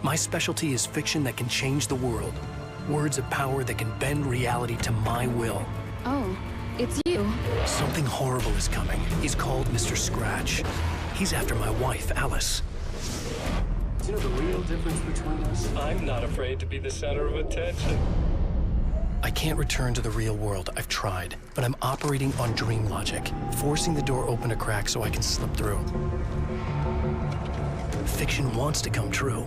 My specialty is fiction that can change the world. Words of power that can bend reality to my will. Oh, it's you. Something horrible is coming. He's called Mr. Scratch. He's after my wife, Alice. Do you know the real difference between us? I'm not afraid to be the center of attention. I can't return to the real world. I've tried, but I'm operating on dream logic, forcing the door open a crack so I can slip through. Fiction wants to come true.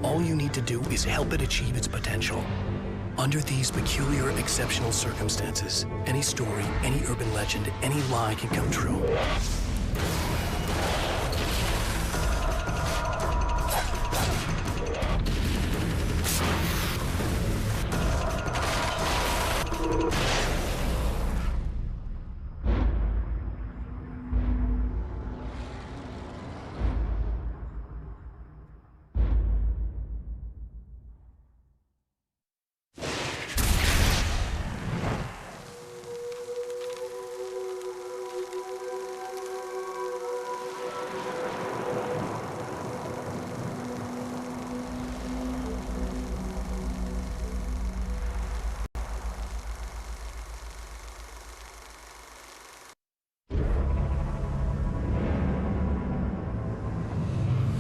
All you need to do is help it achieve its potential. Under these peculiar, exceptional circumstances, any story, any urban legend, any lie can come true.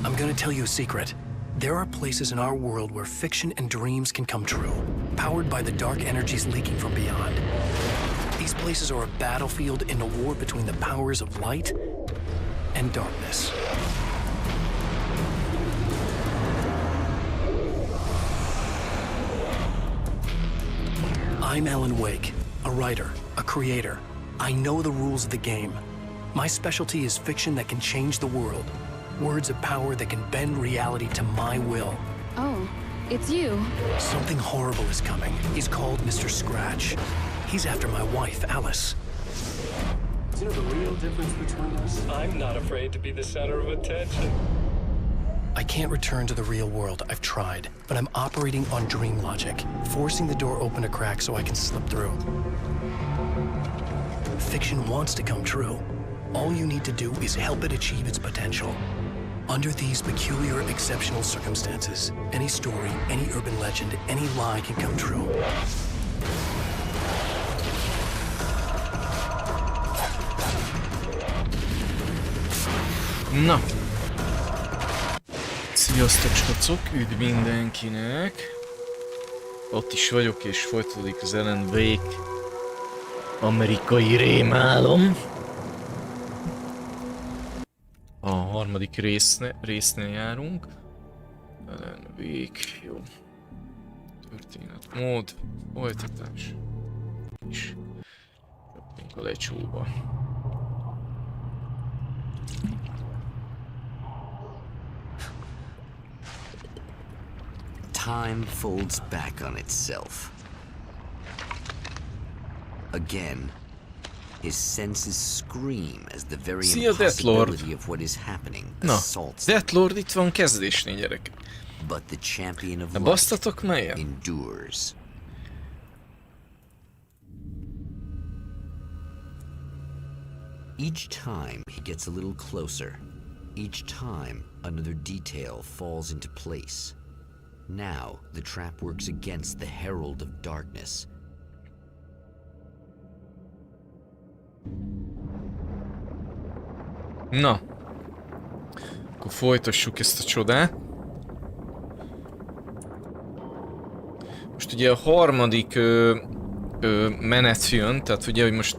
I'm gonna tell you a secret. There are places in our world where fiction and dreams can come true, powered by the dark energies leaking from beyond. These places are a battlefield in a war between the powers of light and darkness. I'm Alan Wake, a writer, a creator. I know the rules of the game. My specialty is fiction that can change the world. Words of power that can bend reality to my will. Oh, it's you. Something horrible is coming. He's called Mr. Scratch. He's after my wife, Alice. Do you know the real difference between us? I'm not afraid to be the center of attention. I can't return to the real world. I've tried, but I'm operating on dream logic, forcing the door open a crack so I can slip through. Fiction wants to come true. All you need to do is help it achieve its potential. Under these peculiar, exceptional circumstances, any story, any urban legend, any lie can come true. Na! Sziasztok, skacok! Üdv mindenkinek! Ott is vagyok, és folytatódik az Alan Wake amerikai rémálom. A harmadik résznél járunk. Alan Wake, jó. Történetmód, folytatás. És csapjunk a lecsóba. Time folds back on itself. Again, his senses scream as the very impossibility of what is happening assaults them. Deathlord itt van kezdésnél, gyerek. But the champion of life endures. Each time he gets a little closer. Each time another detail falls into place. Now the trap works against the herald of darkness. Na, akkor folytassuk ezt a csodát. Most ugye a harmadik menet jön, tehát ugye, hogy most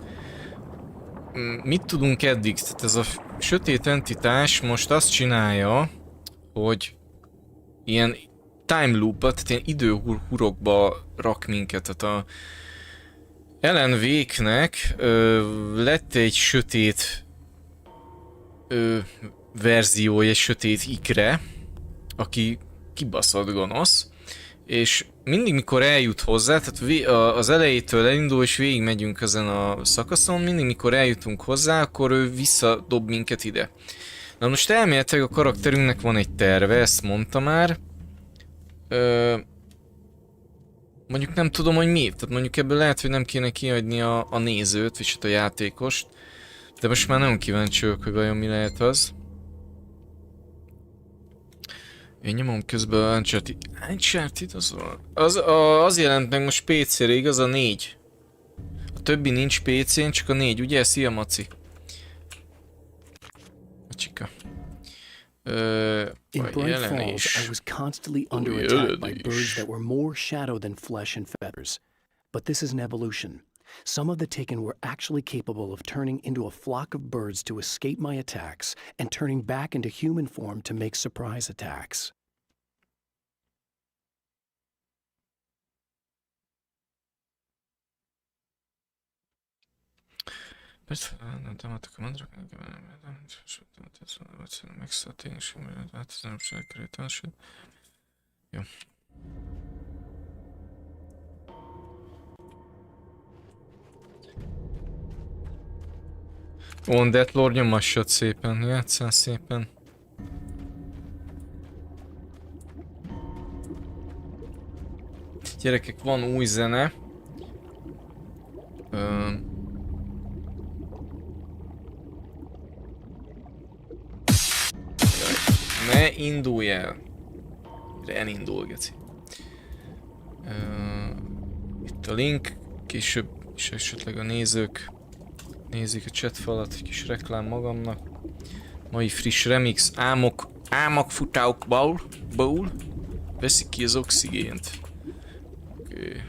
mit tudunk eddig? Tehát ez a sötét entitás most azt csinálja, hogy ilyen time loop-at, tehát ilyen időhurokba rak minket. Tehát a Alan Wake-nek lett egy sötét verziója, egy sötét ikre, aki kibaszott gonosz, és mindig mikor eljut hozzá, tehát az elejétől elindul és végig megyünk ezen a szakaszon, mindig mikor eljutunk hozzá, akkor ő visszadob minket ide. Na most elméletileg a karakterünknek van egy terve, ezt mondta már. Mondjuk nem tudom, hogy mi, tehát mondjuk ebből lehet, hogy nem kéne kiadni a nézőt, vagy a játékost. De most már nagyon kíváncsi vagyok, hogy vajon mi lehet az. Én nyomom közben a Uncharted az jelent meg most PC-re, igaz? A 4. A többi nincs PC-n, csak a 4, ugye? Szia, Maci. Csika. In Bright Falls, I was constantly under attack by birds that were more shadow than flesh and feathers. But this is an evolution. Some of the taken were actually capable of turning into a flock of birds to escape my attacks and turning back into human form to make surprise attacks. Jó. Ondetlord, nyomassad szépen, játsszál szépen. Gyerekek, van új zene. Ne indulj el. Elindul, geci. Itt a link, később is esetleg a nézők nézik a chatfalat, egy kis reklám magamnak. Mai friss remix, álmok futáuk bowl, veszik ki az oxigént. Okay.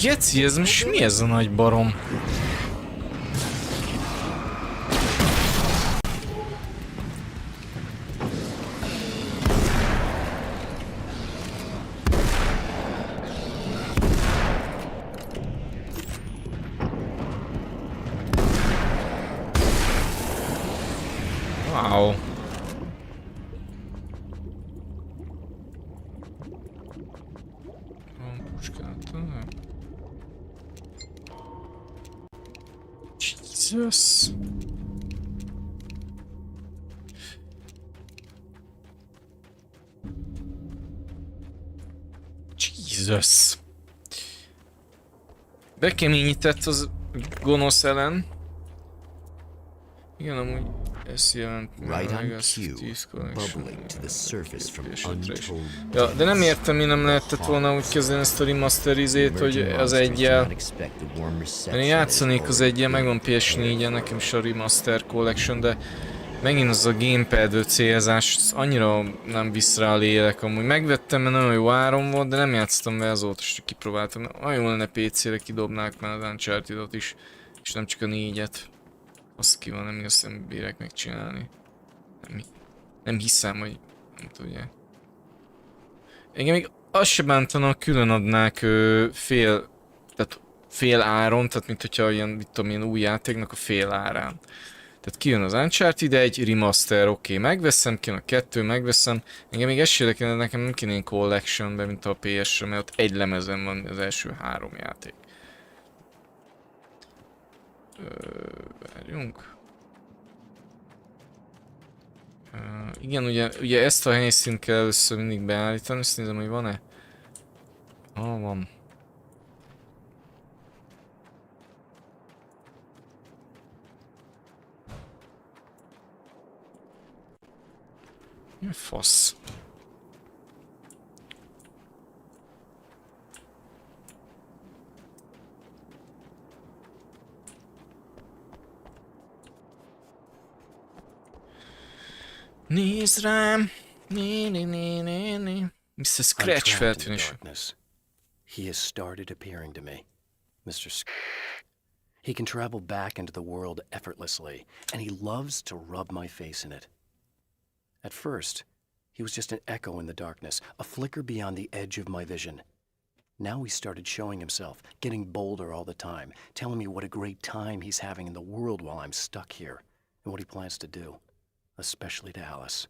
Geci, ez most mi ez a nagy barom? Wow. Jesus. Jesus. Bekeményített az gonosz ellen. Igen, amúgy ez jelent meg az 10 ja, de nem értem, mi nem lehetett volna úgy kezdeni ezt a remasterizét, hogy az egyel. Én játszanék az egyel, megvan PS4-en, nekem is a Remaster Collection, de megint az a gamepad célzás, annyira nem visz rá a lélek amúgy. Megvettem, mert nagyon jó áron volt, de nem játszottam vele azóta, és kipróbáltam. Nagyon jó lenne PC-re, kidobnák már az Uncharted-ot is, és nem csak a 4-et. Azt ki van, nem igaz, nem bírek megcsinálni. Nem hiszem, hogy nem tudják. Engem még azt se bántanak, külön adnák fél áron, tehát mint hogyha ilyen, mit tudom, ilyen új játéknak a fél árán. Tehát kijön az Uncharted 1, remaster, oké, megveszem, kijön a 2, megveszem. Engem még ez se érdekel, nekem nem kéne én collectionbe, mint a PS-re, mert ott egy lemezen van az első 3 játék. Várjunk. Igen, ugye ezt a helyszínt kell először mindig beállítani, ezt nézem, hogy van-e? Van. Mi fasz? Nézd rám! Mr. Scratch feltűnés. He has started appearing to me. He can travel back into the world effortlessly, and he loves to rub my face in it. At first, he was just an echo in the darkness, a flicker beyond the edge of my vision. Now he started showing himself, getting bolder all the time, telling me what a great time he's having in the world while I'm stuck here, and what he plans to do. Especially to Alice.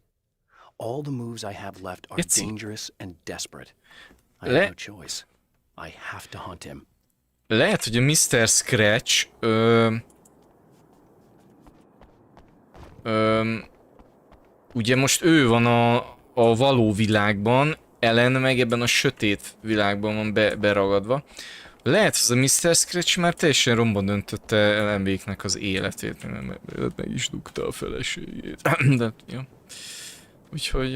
All the moves I have left are dangerous and desperate. I have no choice. I have to hunt him. Lehet, hogy a Mr. Scratch ugye most ő van a való világban, Ellen meg ebben a sötét világban van beragadva. Lehet, az a Mr. Scratch már teljesen romba döntötte LMB-knek az életét, mert meg is dugta a feleségét. De, jó. Úgyhogy...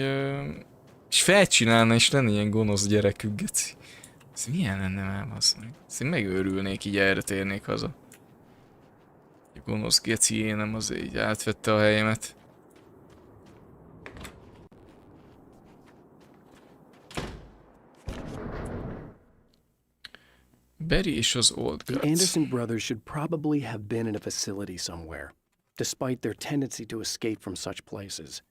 és felcsinálna és lenne ilyen gonosz gyerekük, geci. Ez milyen lenne már, azt meg? Én megőrülnék, így erre térnék haza. A gonosz geci énem az így átvette a helyemet. Barry és az Old Guts. The Anderson brothers should probably have been in a facility somewhere, despite their tendency to escape from such places.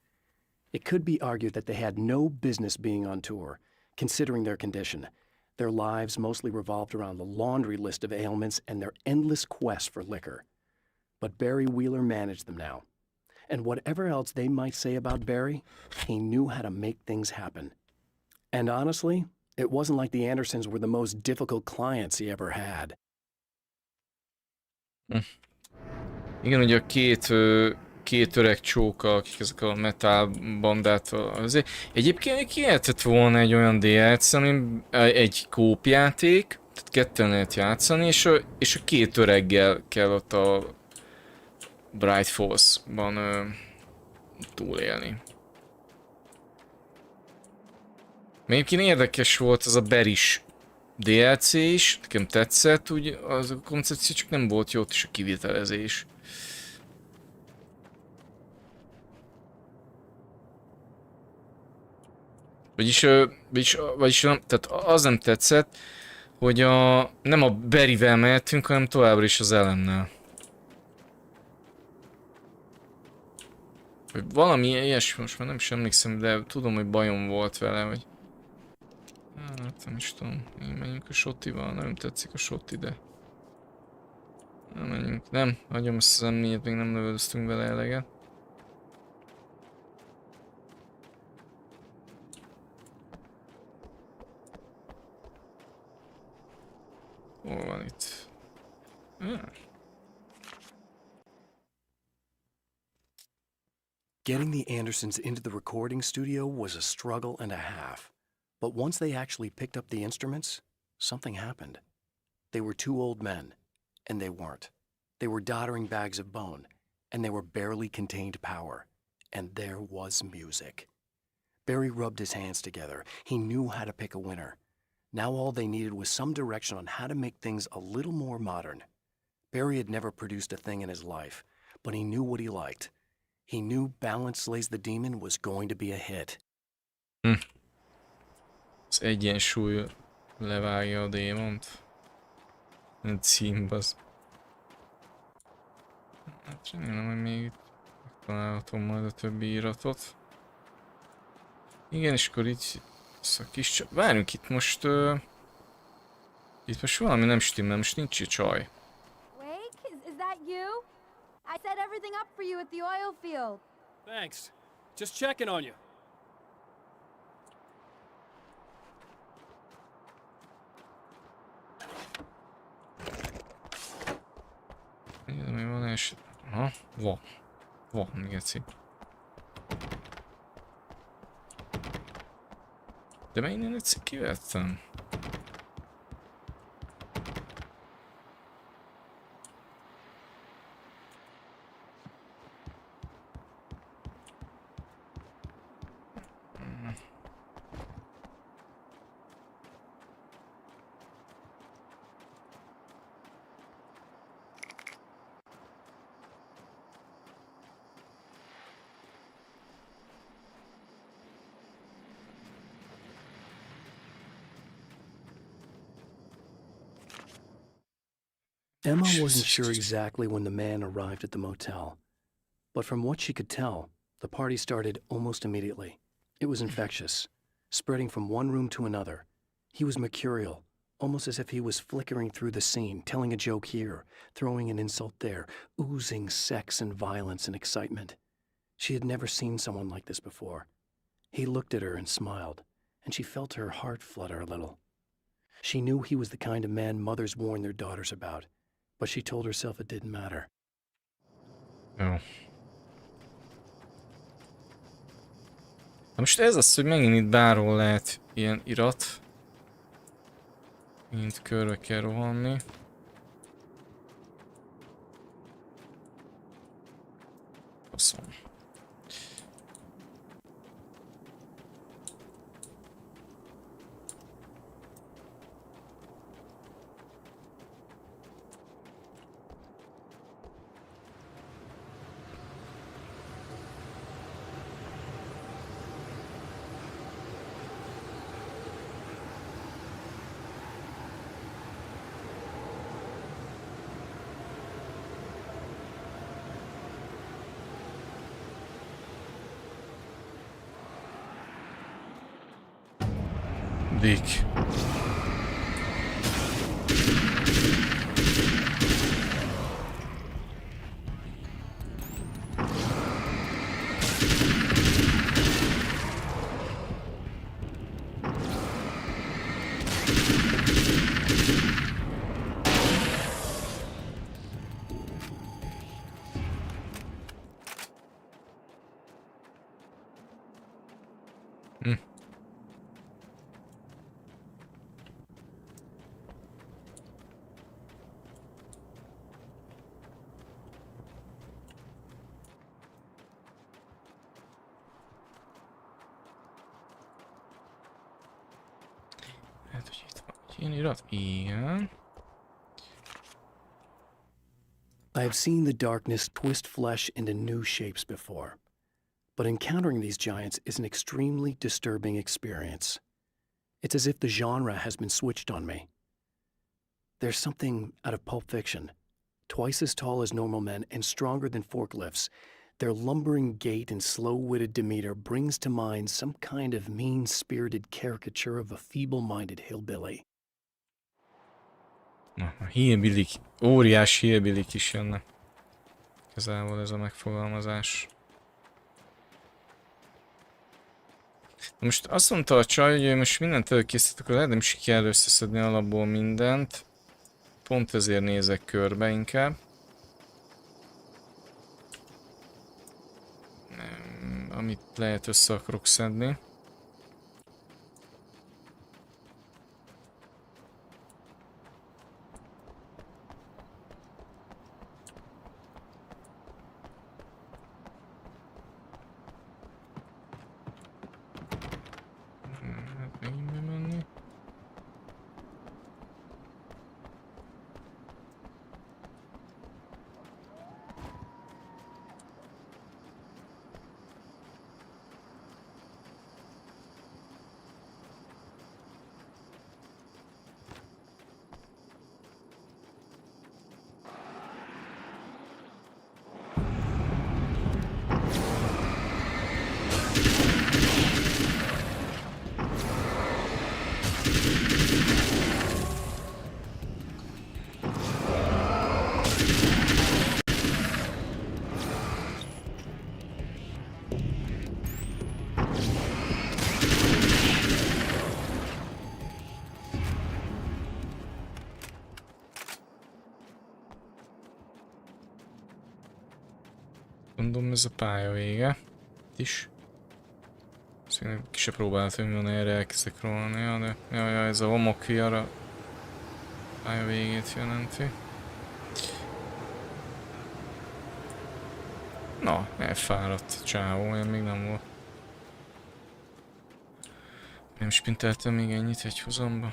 It could be argued that they had no business being on tour, considering their condition. Their lives mostly revolved around the laundry list of ailments and their endless quest for liquor. But Barry Wheeler managed them now. And whatever else they might say about Barry, he knew how to make things happen. And honestly, it wasn't like the Andersons were the most difficult clients he ever had. Igen, ugye a két öreg csóka, akik ezek a metal bandát azért. Egyébként ki lehetett volna egy olyan DLC, ami egy kópjáték, tehát ketten lehet játszani, és a két öreggel kell ott a Bright Falls-ban túlélni. Egyébként érdekes volt az a Beris DLC is, nekem tetszett, úgy az a koncepció, csak nem volt jó ott is a kivitelezés. Vagyis nem, tehát az nem tetszett, hogy nem a Barryvel mehetünk, hanem továbbra is az Ellennel. Vagy valami ilyesmi, most már nem is emlékszem, de tudom, hogy bajom volt vele, hogy... Hát nem is tudom, menjünk a Shottival, nem tetszik a Shotti, de... Nem menjünk, nem, hagyom azt az M4-et, még nem lövöldöztünk vele eleget. Hol van itt? Getting the Andersons into the recording studio was a struggle and a half. But once they actually picked up the instruments, something happened. They were two old men, and they weren't. They were doddering bags of bone, and they were barely contained power. And there was music. Barry rubbed his hands together. He knew how to pick a winner. Now all they needed was some direction on how to make things a little more modern. Barry had never produced a thing in his life, but he knew what he liked. He knew Balance Slays the Demon was going to be a hit. Az egyensúly levágja a démont. A címbaz. Hát remélem, hogy még itt megtalálhatom majd a többi iratot. Igen, és akkor így a kis csaj. Várjunk, itt most valami nem stimmel, most nincs itt csaj. Wake, is that you? I set everything up for you at the oil field. Thanks. Just checking on you. Igen, mi van és... Aha, van, geci. De már innen egyszer kivettem. Emma wasn't sure exactly when the man arrived at the motel, but from what she could tell, the party started almost immediately. It was infectious, spreading from one room to another. He was mercurial, almost as if he was flickering through the scene, telling a joke here, throwing an insult there, oozing sex and violence and excitement. She had never seen someone like this before. He looked at her and smiled, and she felt her heart flutter a little. She knew he was the kind of man mothers warn their daughters about, but she told herself it didn't matter. Jó. Most ez az, hogy megint itt bárhol lehet ilyen irat. Mint körbe kell rohanni. Faszom. Dick. Hát, hogy itt van egy ilyen irat? Igen. I have seen the darkness twist flesh into new shapes before, but encountering these giants is an extremely disturbing experience. It's as if the genre has been switched on me. There's something out of Pulp Fiction. Twice as tall as normal men and stronger than forklifts, their lumbering gait and slow-witted demeanor brings to mind some kind of mean-spirited caricature of a feeble-minded hillbilly. Na, a hillbillik, óriás hillbillik is jönnek. Igazából ez a megfogalmazás. Most azt mondta a csaj, hogy most mindent előkészítek, akkor lehet nem sikerül összeszedni alapból mindent. Pont ezért nézek körbe inkább. Amit lehet össze akarok szedni. Mondom, ez a pálya vége. Itt is. Szerintem ki se próbáltam, hogy van erre elkezdek rohanni, de jaj, ez a homokviar a pálya végét jelenti. Na, elfáradt csávó, olyan még nem volt. Nem spinteltem még ennyit egy hozamba.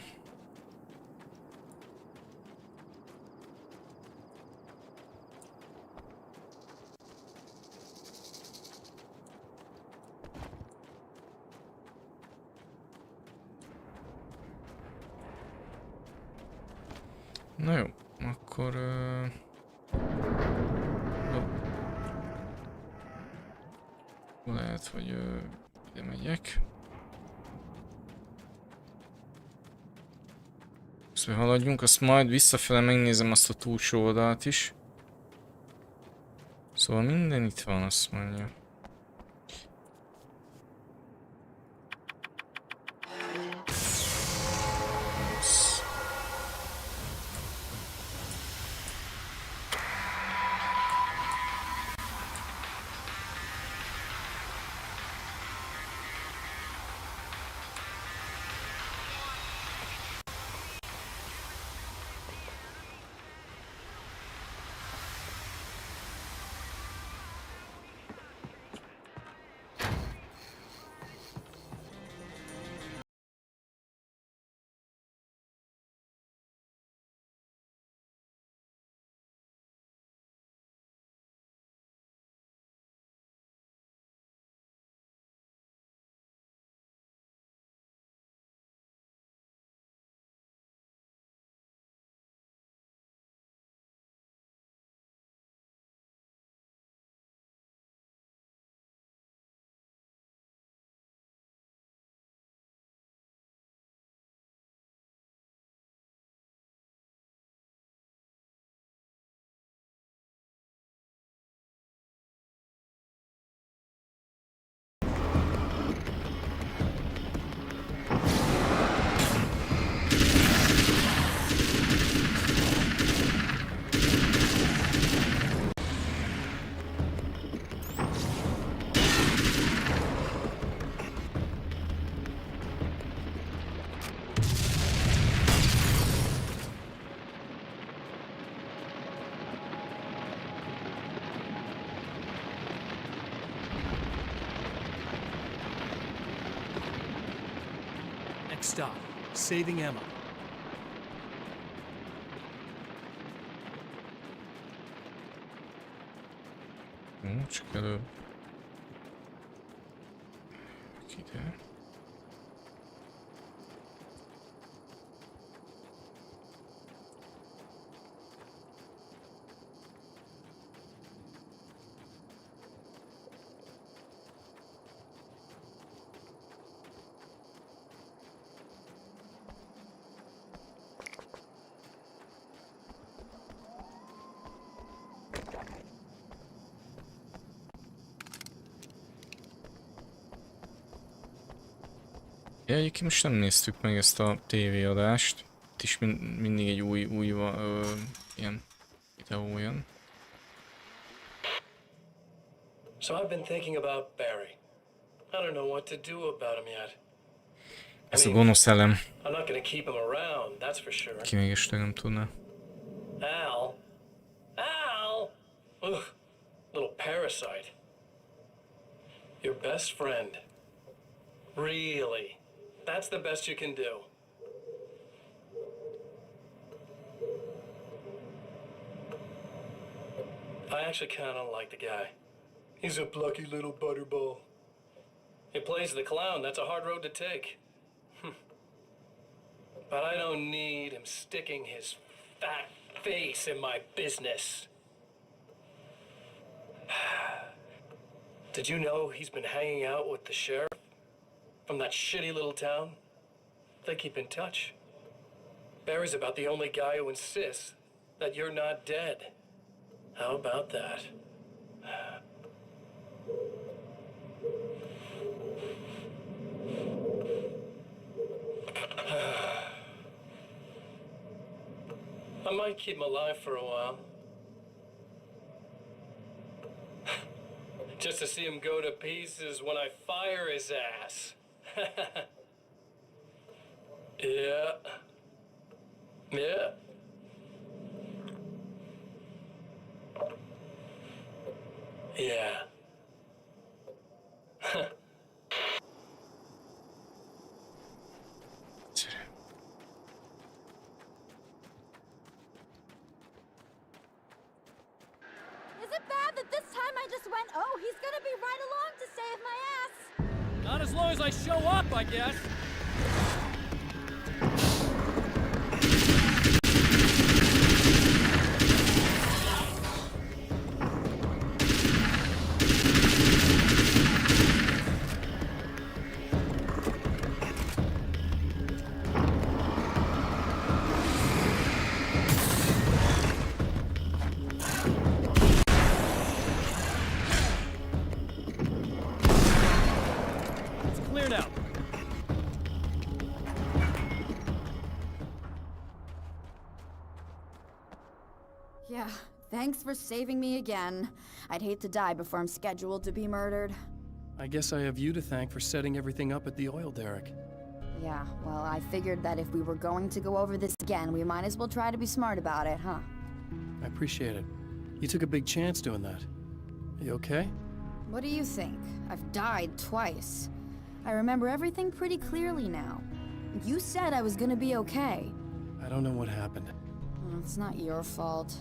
Na jó, akkor... lehet, hogy ide megyek. Közben haladjunk, azt majd visszafele megnézem azt a túlsó oldalt is. Szóval minden itt van, azt mondja. Next stop, saving Emma. Csak előbb. Ide. Ja, egyébként most nem néztük meg ezt a tévéadást. Itt is mindig egy új ilyen videó jön. So I've been thinking about Barry. I don't know what to do about him yet. Ez a gonosz elem. I'm not gonna keep him around, that's for sure. Ki még esetleg nem tudná. Al? Al? Ugh, little parasite. Your best friend. Really? That's the best you can do. I actually kind of like the guy. He's a plucky little butterball. He plays the clown. That's a hard road to take. But I don't need him sticking his fat face in my business. Did you know he's been hanging out with the sheriff from that shitty little town? They keep in touch. Barry's about the only guy who insists that you're not dead. How about that? I might keep him alive for a while. Just to see him go to pieces when I fire his ass. Yeah. Yeah. Yeah. Is it bad that this time I just went, oh, he's gonna be right along to save my ass? Not as long as I show up, I guess. Yeah, thanks for saving me again. I'd hate to die before I'm scheduled to be murdered. I guess I have you to thank for setting everything up at the oil derrick. Yeah, well, I figured that if we were going to go over this again, we might as well try to be smart about it, huh? I appreciate it. You took a big chance doing that. Are you okay? What do you think? I've died twice. I remember everything pretty clearly now. You said I was gonna be okay. I don't know what happened. It's not your fault.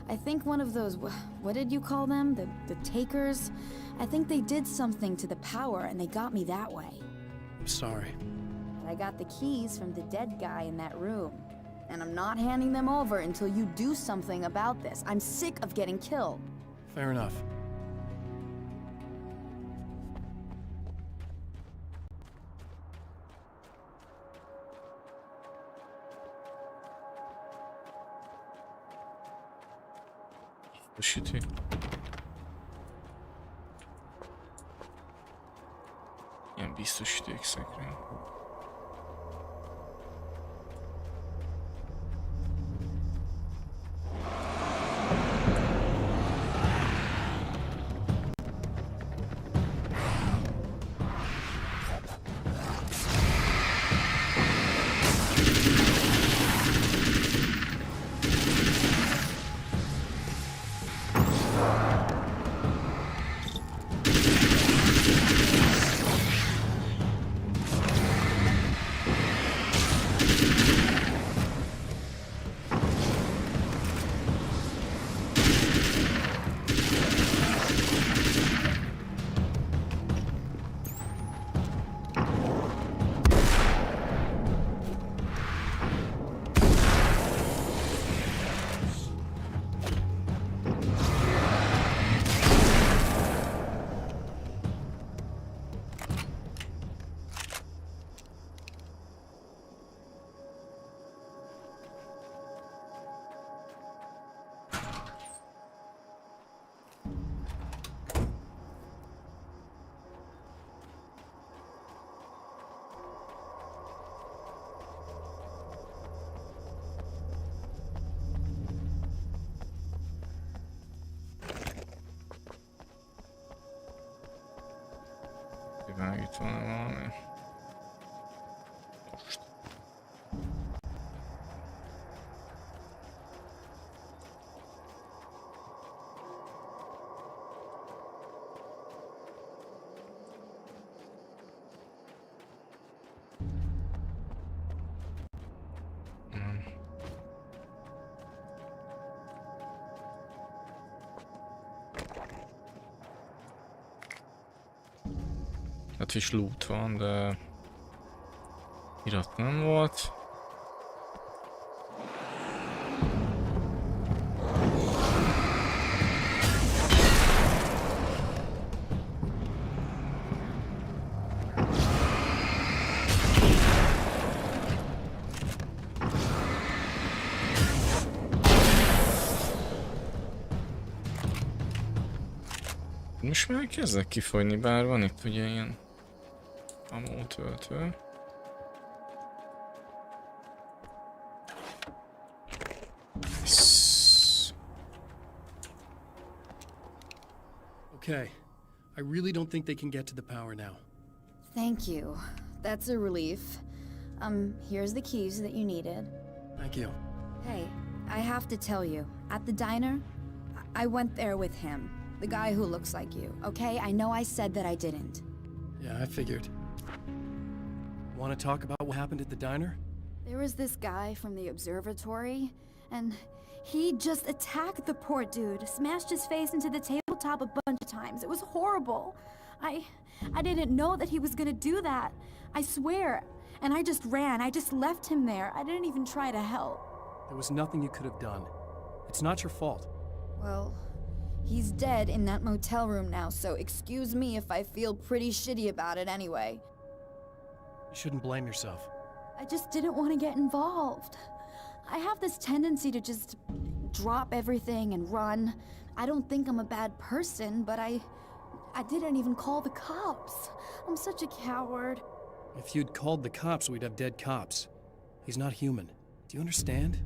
I think one of those, what did you call them? The takers? I think they did something to the power and they got me that way. I'm sorry. But I got the keys from the dead guy in that room. And I'm not handing them over until you do something about this. I'm sick of getting killed. Fair enough. Sütü. Yani biztos sütők szekrény. Kivág itt van valami. Most. Hát is loot van, de irat nem volt. Most már kezdek kifogyni, bár van itt ugye ilyen amótöltő. Okay. I really don't think they can get to the power now. Thank you. That's a relief. Here's the keys that you needed. Thank you. Hey, I have to tell you, at the diner, I went there with him. The guy who looks like you, okay? I know I said that I didn't. Yeah, I figured. Want to talk about what happened at the diner? There was this guy from the observatory, and he just attacked the poor dude, smashed his face into the tabletop a bunch of times. It was horrible. I didn't know that he was gonna do that. I swear. And I just ran. I just left him there. I didn't even try to help. There was nothing you could have done. It's not your fault. Well, he's dead in that motel room now, so excuse me if I feel pretty shitty about it anyway. You shouldn't blame yourself. I just didn't want to get involved. I have this tendency to just drop everything and run. I don't think I'm a bad person, but I didn't even call the cops. I'm such a coward. If you'd called the cops, we'd have dead cops. He's not human. Do you understand?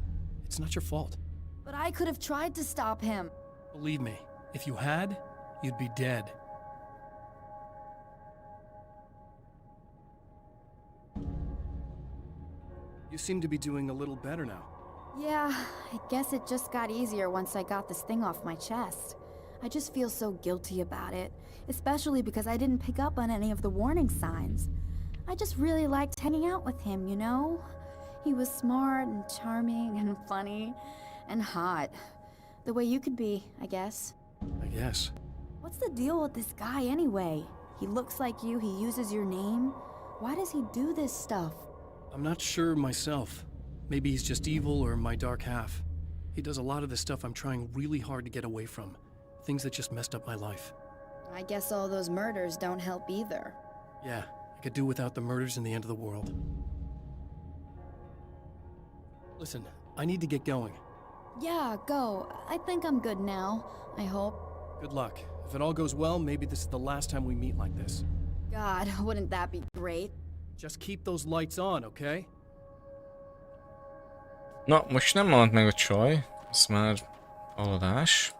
It's not your fault. But I could have tried to stop him. Believe me, if you had, you'd be dead. You seem to be doing a little better now. Yeah, I guess it just got easier once I got this thing off my chest. I just feel so guilty about it, especially because I didn't pick up on any of the warning signs. I just really liked hanging out with him, you know? He was smart and charming and funny and hot. The way you could be, I guess. I guess. What's the deal with this guy anyway? He looks like you, he uses your name. Why does he do this stuff? I'm not sure myself. Maybe he's just evil or my dark half. He does a lot of the stuff I'm trying really hard to get away from. Things that just messed up my life. I guess all those murders don't help either. Yeah, I could do without the murders and the end of the world. Listen, I need to get going. Yeah, go. I think I'm good now, I hope. Good luck. If it all goes well, maybe this is the last time we meet like this. God, wouldn't that be great? Just keep those lights on, okay? Na, most nem maradt meg a csaj. Ez már aladás.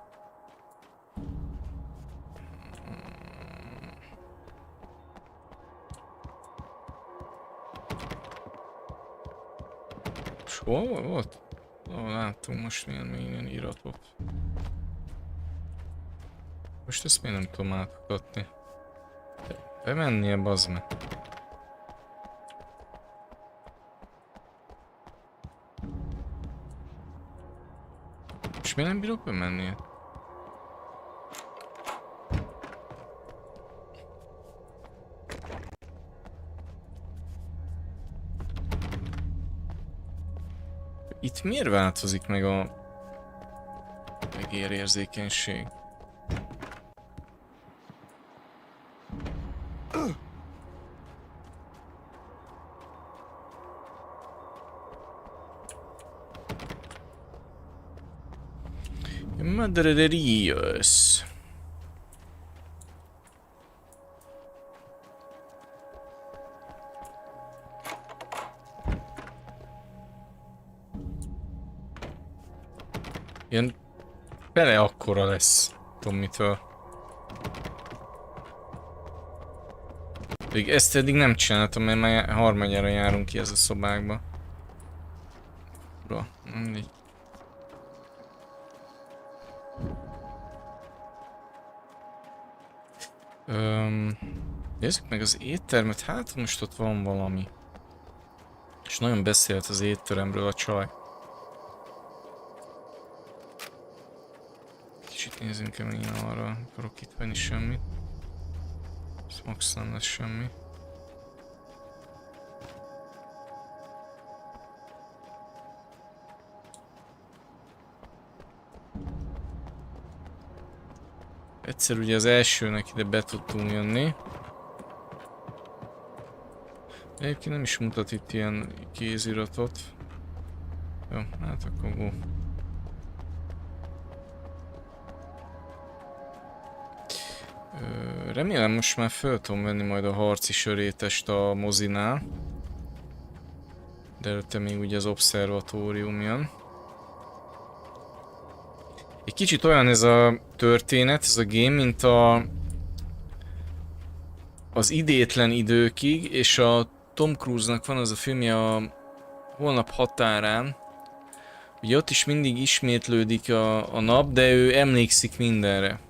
És hol volt? Láttunk most milyen iratot. Most ezt miért nem tudom átkutatni? Bemennie, bazd meg. És miért nem bírok bemennie? Itt miért változik meg a megérérzékenység? Madre de Dios. Ilyen bele akkora lesz, tudom mitől. Pedig ezt eddig nem csináltam, mert már harmadjára járunk ki ez a szobákba. Ura, mindegy. Nézzük meg az éttermet, hát most ott van valami. És nagyon beszélt az étteremről a csaj. Kicsit nézzünk el megint arra, akarok itt venni semmit. Ez max nem lesz semmi. Egyszer ugye az elsőnek ide be tudtunk jönni. Egyébként nem is mutat itt ilyen kéziratot. Jó, hát akkor go. Remélem most már föl tudom venni majd a harci sörétest a mozinál. De előtte még ugye az obszervatórium jön. Egy kicsit olyan ez a történet, ez a game, mint az idétlen időkig, és a Tom Cruise-nak van az a filmje a Holnap határán. Ugye ott is mindig ismétlődik a nap, de ő emlékszik mindenre.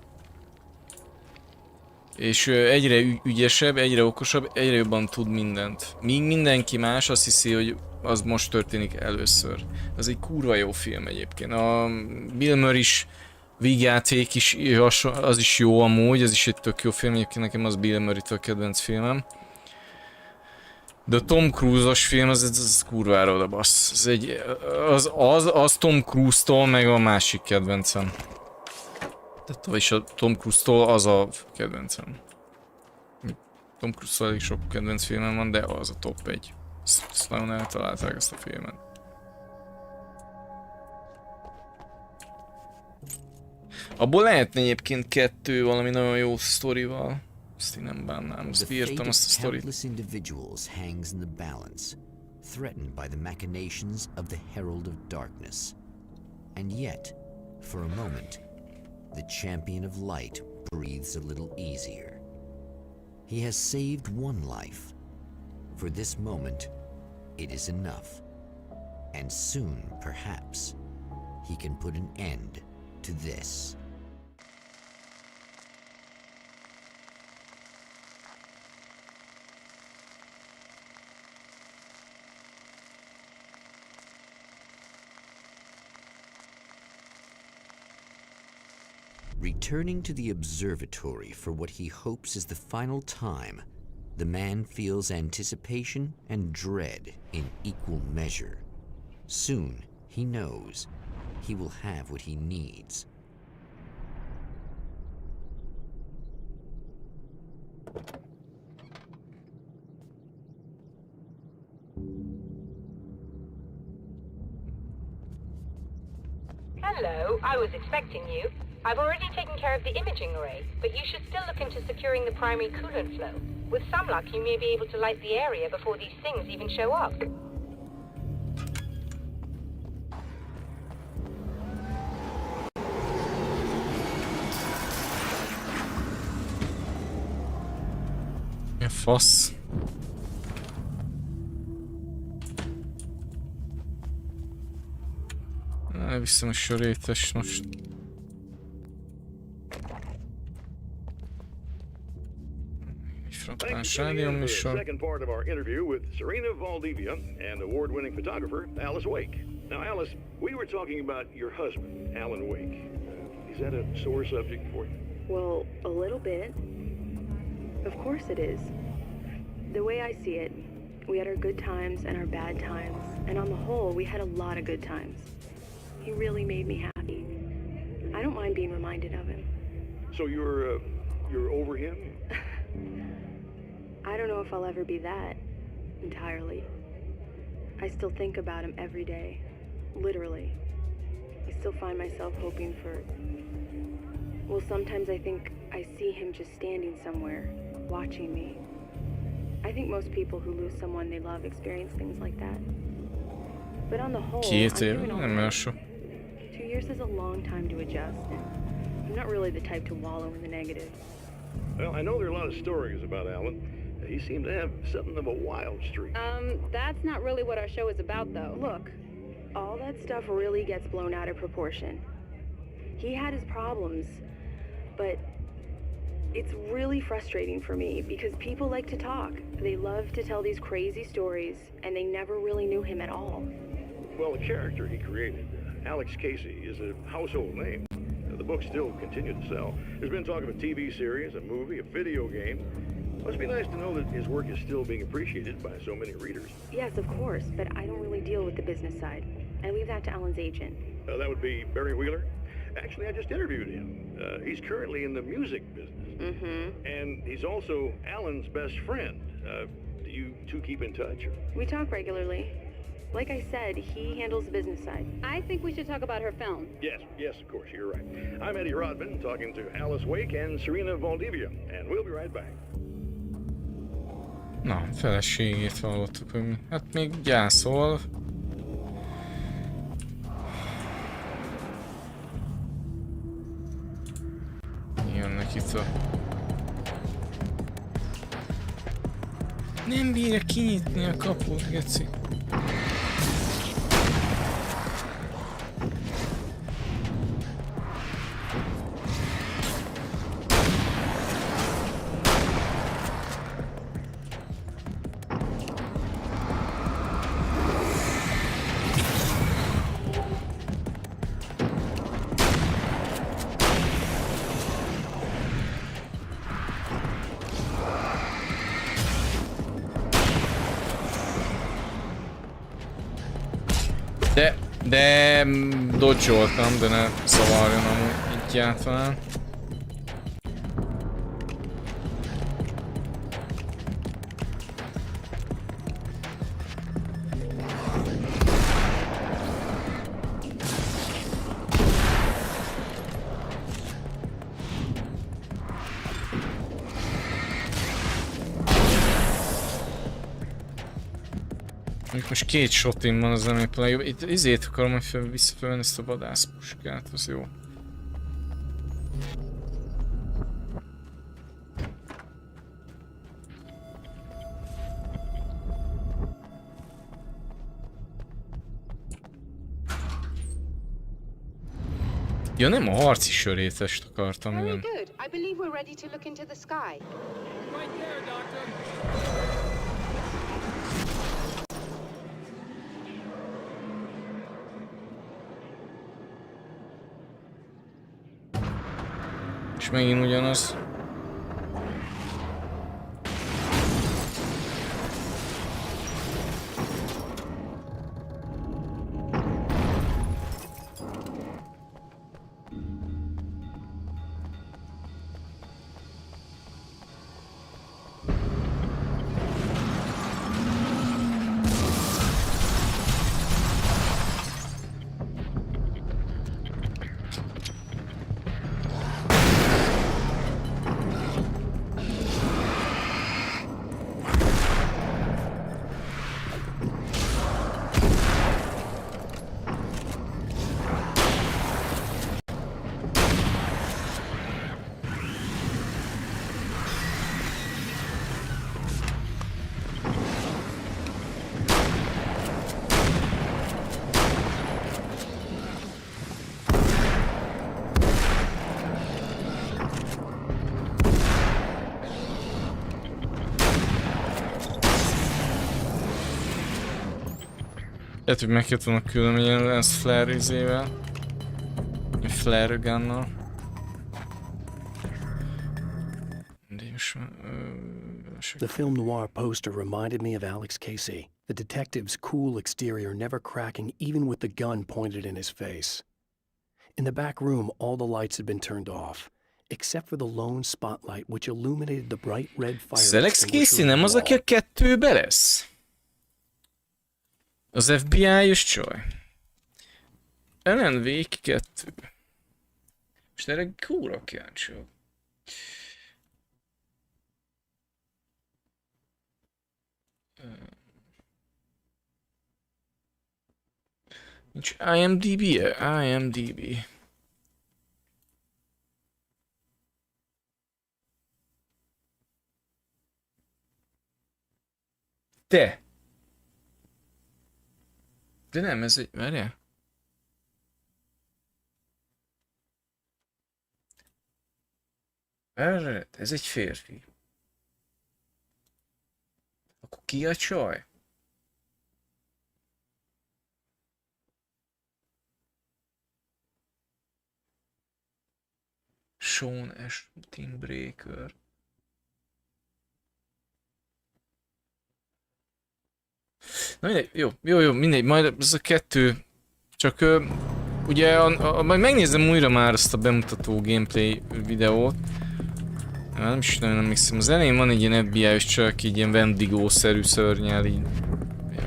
És egyre ügyesebb, egyre okosabb, egyre jobban tud mindent. Míg mindenki más azt hiszi, hogy az most történik először. Ez egy kurva jó film egyébként. A Bill Murray is, végjáték is, az is jó amúgy, ez is egy tök jó film, egyébként nekem az Bill Murray-től kedvenc filmem. De a Tom Cruise-os film, az kurvára oda bassz. Ez egy, az Tom Cruise-tól meg a másik kedvencem. Tehát vagyis a Tom Cruise-tól az a kedvencem. Tom Cruise-tól elég sok kedvenc filmem van, de az a top 1. Ezt nagyon eltalálták ezt a filmet. Abból lehetne egyébként 2 valami nagyon jó sztorival. Ezt én nem bánnám, ezt írtam azt a sztorit. Threatened by the machinations of the Herald of Darkness. And yet, for a moment, the champion of light breathes a little easier. He has saved one life. For this moment, it is enough. And soon, perhaps, he can put an end to this. Returning to the observatory for what he hopes is the final time, the man feels anticipation and dread in equal measure. Soon, he knows, he will have what he needs. Hello, I was expecting you. I've already taken care of the imaging array, but you should still look into securing the primary coolant flow. With some luck, you may be able to light the area before these things even show up. Ja, fasz. Elviszem a sörétes most. Thanks for tuning in for the second part of our interview with Serena Valdivia and award-winning photographer Alice Wake. Now, Alice, we were talking about your husband, Alan Wake. Is that a sore subject for you? Well, a little bit. Of course it is. The way I see it, we had our good times and our bad times, and on the whole, we had a lot of good times. He really made me happy. I don't mind being reminded of him. So you're over him? I don't know if I'll ever be that, entirely. I still think about him every day, literally. I still find myself hoping for... Well, sometimes I think I see him just standing somewhere, watching me. I think most people who lose someone they love experience things like that. But on the whole, I'm doing all right. 2 years is a long time to adjust. I'm not really the type to wallow in the negative. Well, I know there are a lot of stories about Alan. He seemed to have something of a wild streak. That's not really what our show is about, though. Look, all that stuff really gets blown out of proportion. He had his problems, but it's really frustrating for me because people like to talk. They love to tell these crazy stories, and they never really knew him at all. Well, the character he created, Alex Casey, is a household name. The books still continue to sell. There's been talk of a TV series, a movie, a video game. Must be nice to know that his work is still being appreciated by so many readers. Yes, of course, but I don't really deal with the business side. I leave that to Alan's agent. That would be Barry Wheeler. Actually, I just interviewed him. He's currently in the music business. Mm-hmm. And he's also Alan's best friend. Do you two keep in touch? Or? We talk regularly. Like I said, he handles the business side. I think we should talk about her film. Yes, of course, you're right. I'm Eddie Rodman, talking to Alice Wake and Serena Valdivia, and we'll be right back. Na, feleségét hallottuk, hogy hát még gyászol. Jönnek itt a... Nem bírja kinyitni a kaput, geci. De dodge-oltam, de ne szavarjon amúgy egyáltalán. Most két shotim van, az nem épp a legjobb. Itt izét akarom, hogy visszafelvenni ezt a vadászpuskát, az jó. Ja, nem a harci sörétest akartam, igen. És megint ugyanaz. Lehet, hogy meg kellett volna külön ilyen lens flare izével. Flare gunnal. The film noir poster reminded me of Alex Casey, the detective's cool exterior never cracking even with the gun pointed in his face. In the back room, all the lights had been turned off, except for the lone spotlight which illuminated the bright red fire Alex Casey nem az, aki a kettőbe lesz? Az FBI-os csaj. Ellen Wake 2. Most erre kúra kíváncsi vagyok. Nincs IMDb-e? IMDb. Te! De nem, ez egy... Várjál? Ez egy férfi. Akkor ki a csaj? Sean Ashton Breaker. Na mindegy, jó, mindegy, majd ez a kettő, csak ugye majd megnézem újra már azt a bemutató gameplay videót. Nem is nagyon emlékszem, az elején van egy ilyen FBI-s csak így ilyen Wendigo-szerű szörnyel, így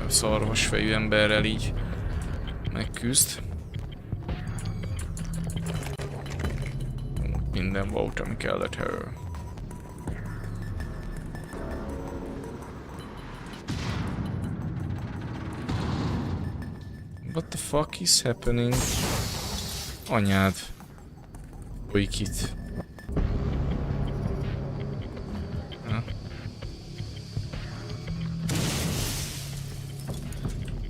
szarvasfejű emberrel így megküzd. Minden volt, ami kellett her. What the fuck is happening? Anyád. Bújik itt.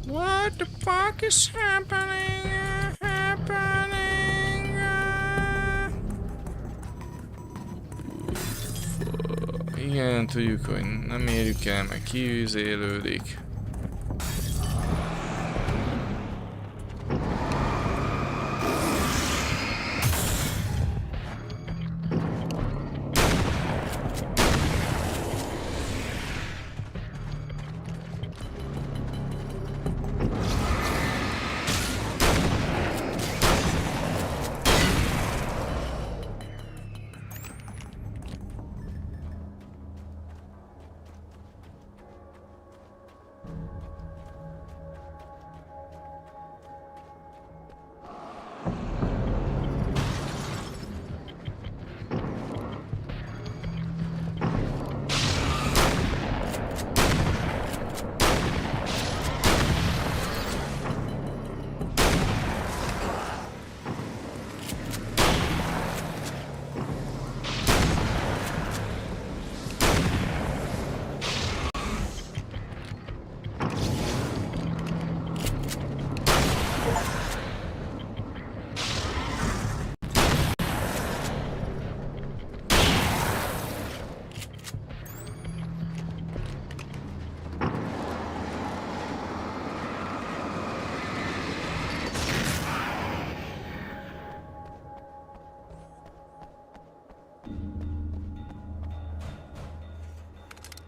What the fuck is happening? Igen, tudjuk, hogy nem érjük el, meg kiűzélődik.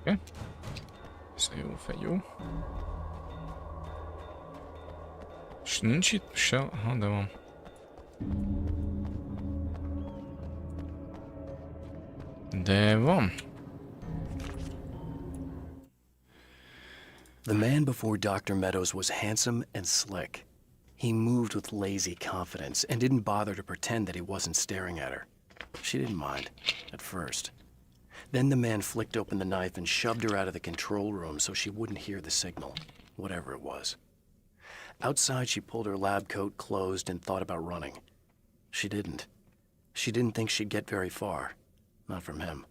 Oké. Ez a jó fegyó. És nincs itt se... Aha, de van. De van. The man before Dr. Meadows was handsome and slick. He moved with lazy confidence and didn't bother to pretend that he wasn't staring at her. She didn't mind, at first. Then the man flicked open the knife and shoved her out of the control room so she wouldn't hear the signal, whatever it was. Outside, she pulled her lab coat closed and thought about running. She didn't. She didn't think she'd get very far. Not from him.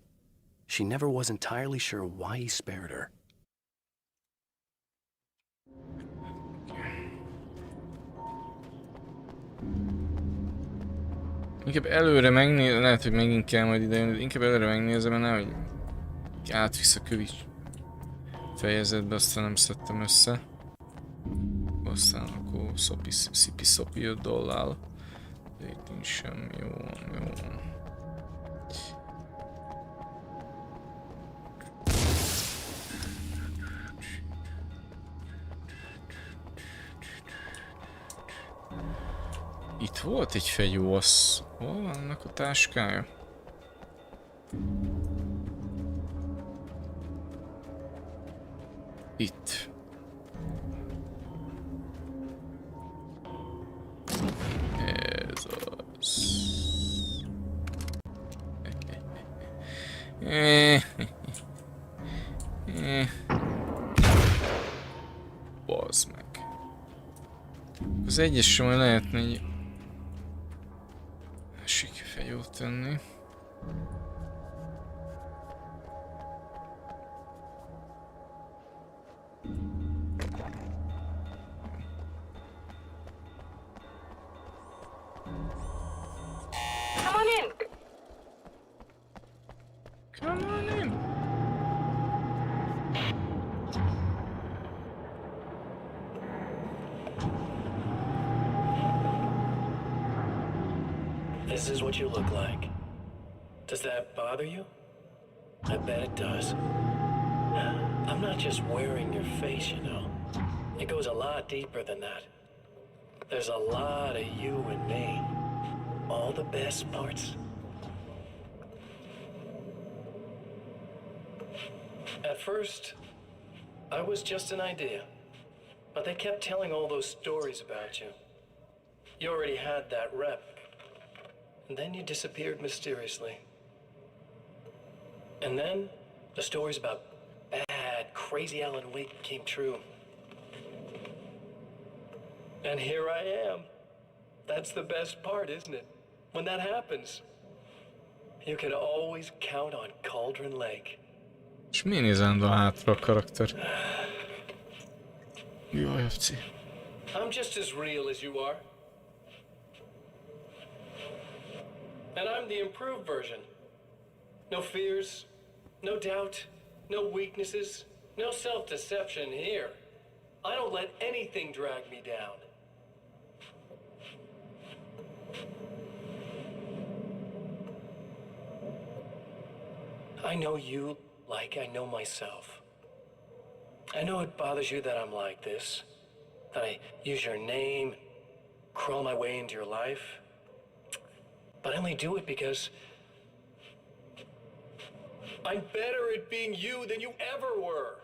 She never was entirely sure why he spared her. Inkább előre megnézem, lehet, hogy megint kell majd idejönni, de inkább előre megnézem, mert nehogy átvisz a kövi fejezetbe, aztán nem szedtem össze. Aztán akkor szipi-szopi $5. De itt nincs semmi, jó van. Itt volt egy fegyó, az... Hol van annak a táskája? Itt. Ez az... Bazd meg. Az egyesre majd lehetne egy... fegyót tenni. This is what you look like. Does that bother you? I bet it does. I'm not just wearing your face, you know. It goes a lot deeper than that. There's a lot of you and me. All the best parts. At first, I was just an idea. But they kept telling all those stories about you. You already had that rep. And then you disappeared mysteriously. And then, the stories about bad, crazy Alan Wake came true. And here I am. That's the best part, isn't it? When that happens, you can always count on Cauldron Lake. És mi nézem hátra a karakter? Jaj, FC. I'm just as real as you are. And I'm the improved version. No fears, no doubt, no weaknesses, no self-deception here. I don't let anything drag me down. I know you like I know myself. I know it bothers you that I'm like this, that I use your name, crawl my way into your life. But I only do it because I'm better at being you than you ever were.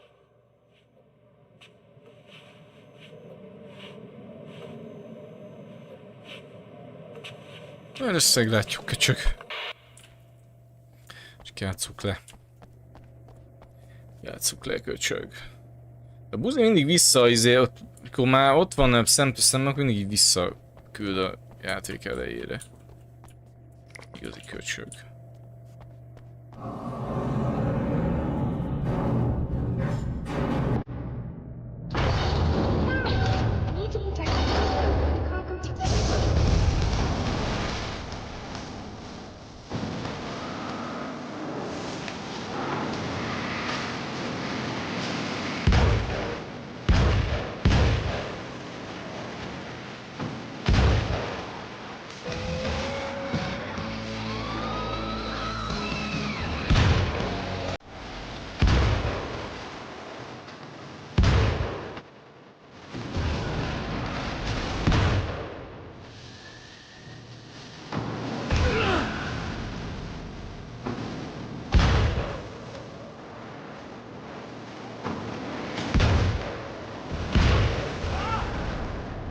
Na, összeglátjuk, köcsög. Csak játsszuk le. Játsszuk le, köcsög. A buzi mindig vissza, ott, amikor már ott van szemtől szemben, akkor mindig visszaküld a játék elejére. Igazi köcsög.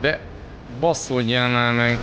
De basszódjál már meg!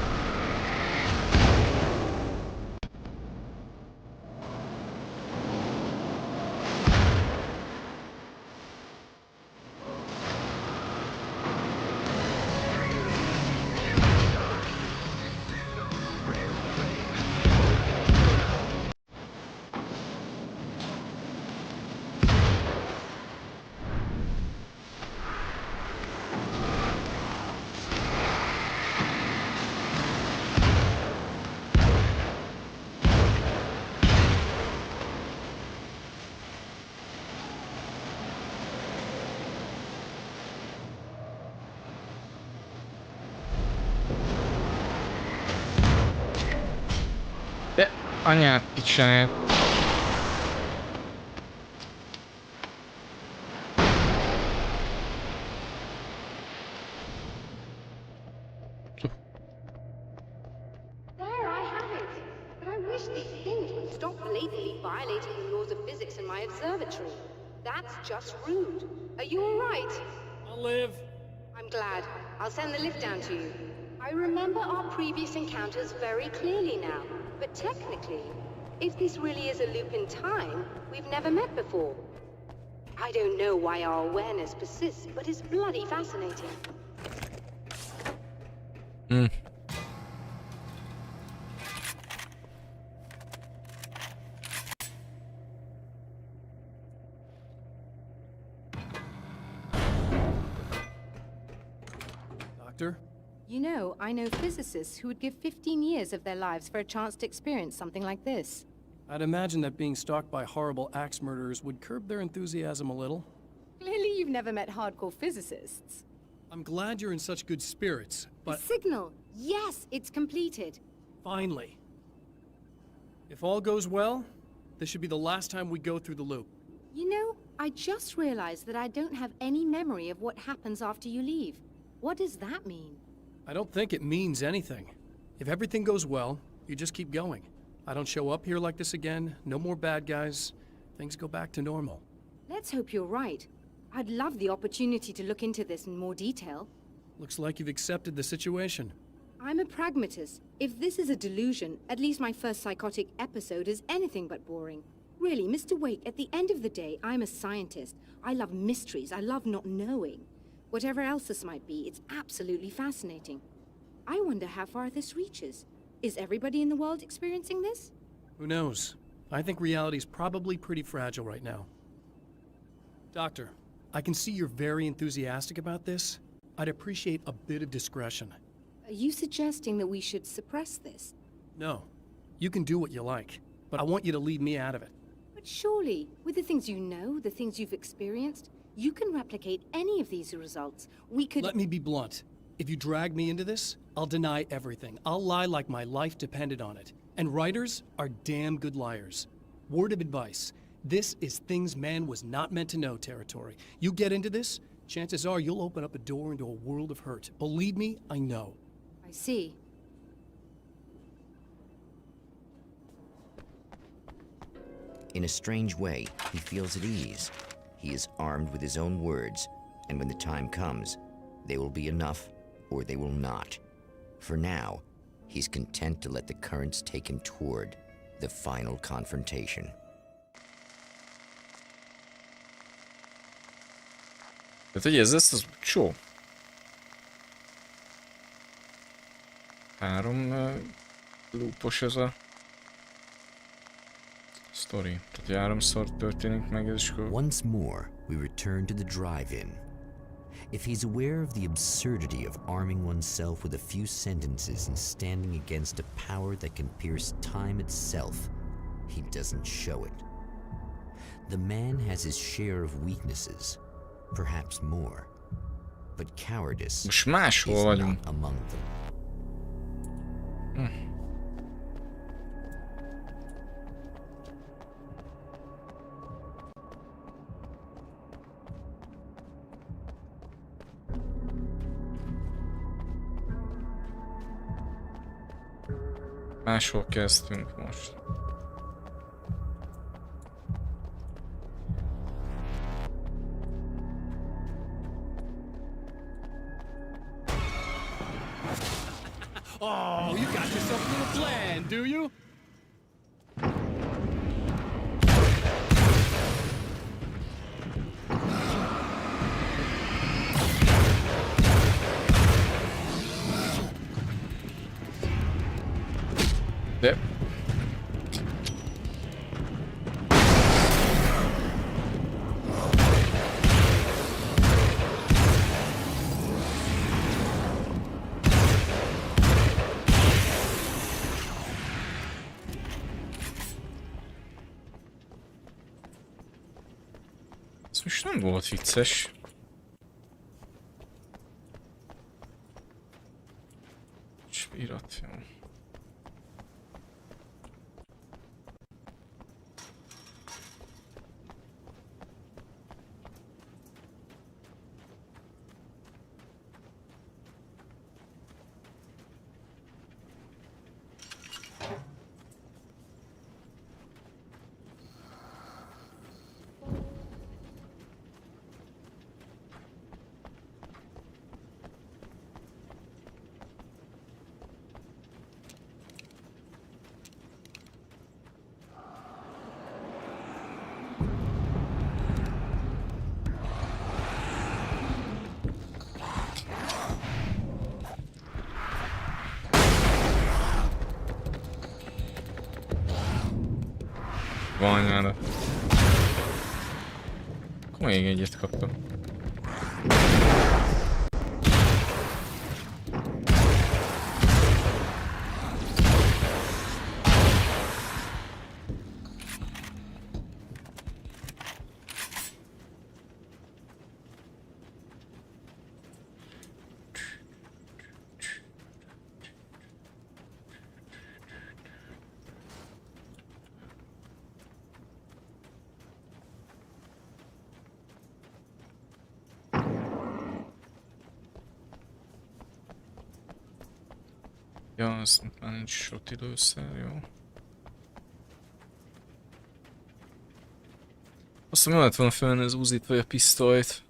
De anyát picsáját. There I have it. But I wish these things would stop blatantly violating the laws of physics in my observatory. That's just rude. Are you all right? I'll live. I'm glad. I'll send the lift down to you. I remember our previous encounters very clearly now. But technically, if this really is a loop in time, we've never met before. I don't know why our awareness persists, but it's bloody fascinating. Doctor? You know, I know physicists who would give 15 years of their lives for a chance to experience something like this. I'd imagine that being stalked by horrible axe murderers would curb their enthusiasm a little. Clearly you've never met hardcore physicists. I'm glad you're in such good spirits, but The signal! Yes, it's completed. finally. If all goes well, this should be the last time we go through the loop. You know, I just realized that I don't have any memory of what happens after you leave. What does that mean? I don't think it means anything. If everything goes well, you just keep going. I don't show up here like this again, no more bad guys. Things go back to normal. Let's hope you're right. I'd love the opportunity to look into this in more detail. Looks like you've accepted the situation. I'm a pragmatist. If this is a delusion, at least my first psychotic episode is anything but boring. Really, Mr. Wake, at the end of the day, I'm a scientist. I love mysteries. I love not knowing. Whatever else this might be, it's absolutely fascinating. I wonder how far this reaches. Is everybody in the world experiencing this? Who knows? I think reality's probably pretty fragile right now. Doctor, I can see you're very enthusiastic about this. I'd appreciate a bit of discretion. Are you suggesting that we should suppress this? No. You can do what you like, but I want you to leave me out of it. But surely, with the things you know, the things you've experienced, you can replicate any of these results. We could— Let me be blunt. If you drag me into this, I'll deny everything. I'll lie like my life depended on it. And writers are damn good liars. Word of advice. This is things man was not meant to know territory. You get into this, chances are you'll open up a door into a world of hurt. Believe me, I know. I see. In a strange way, he feels at ease. He is armed with his own words, and when the time comes, they will be enough or they will not. For now, he's content to let the currents take him toward the final confrontation. Tehát ugye ez csó. 3 loopos ez a sztori. Tehát 3-szor történik meg, és akkor... Once more, we return to the drive-in. If he's aware of the absurdity of arming oneself with a few sentences and standing against a power that can pierce time itself, he doesn't show it. The man has his share of weaknesses, perhaps more, but cowardice Most is máshol vagyunk. not among them. Máshol kezdtünk most. Oh, you got yourself a little plan, do you? De... Ez most nem volt vicces. Spirat, jó. Vanyára. Akkor még egyet kaptam. Ja, azt már nincs sok időszer, jó. Azt mondom, lehet volna felvenni az uzit vagy a pisztolyt.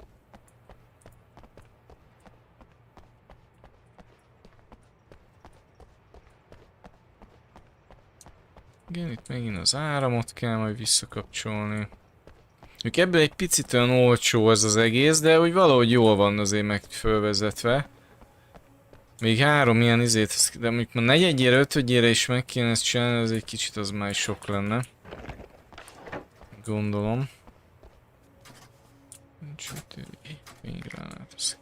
Igen, itt megint az áramot kell majd visszakapcsolni. Ebből egy picit olyan olcsó ez az egész, de úgy valahogy jól van azért meg fölvezetve. Még 3 ilyen izét, de mondjuk már 4-1-ére, 5-ére is meg kéne ezt csinálni, az egy kicsit az már is sok lenne. Gondolom. Nincs itt fénygránát, ez kell.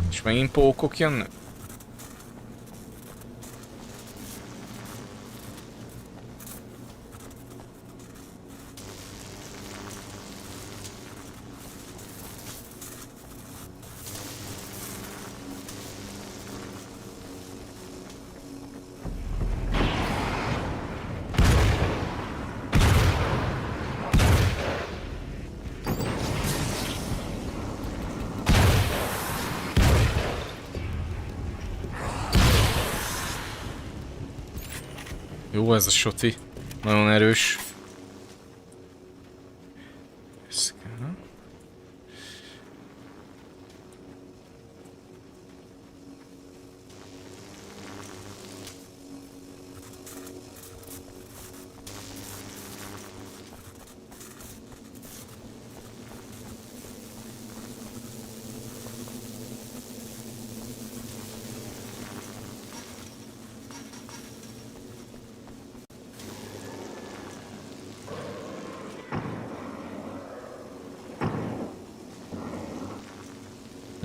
És megint pókok jönnek? Jó ez a soti. Nagyon erős. Ez kell.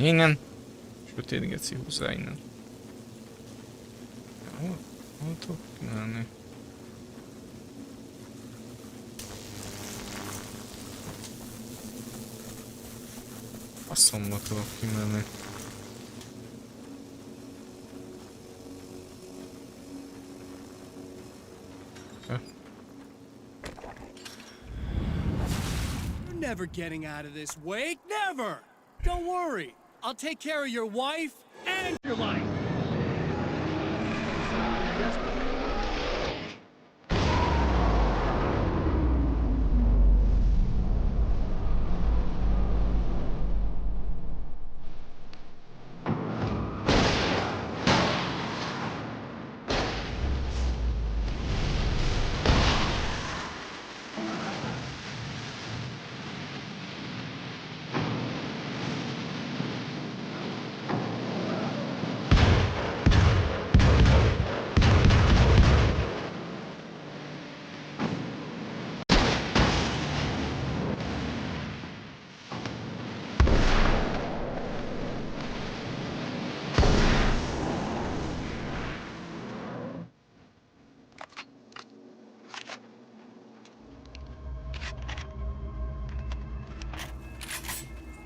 Innen. Sötét geci hozzá innen. Hol tudok kimenni? Faszomba tudok kimenni. You're never getting out of this, Wake. Never! Don't worry. I'll take care of your wife and your life.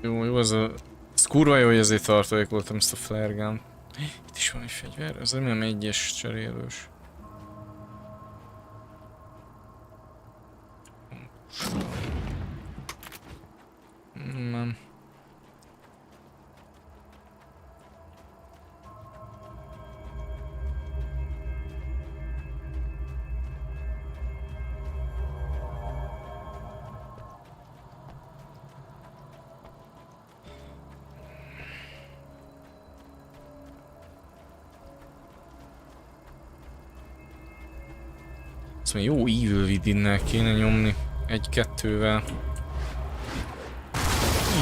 Jó, ez kurva jó, hogy ezért tartalékoltam ezt a flare gun. Itt is van egy fegyver, ez nem egyes cserélős. Nem. Azt mondja, jó evil within-nel kéne nyomni. 1-2-vel.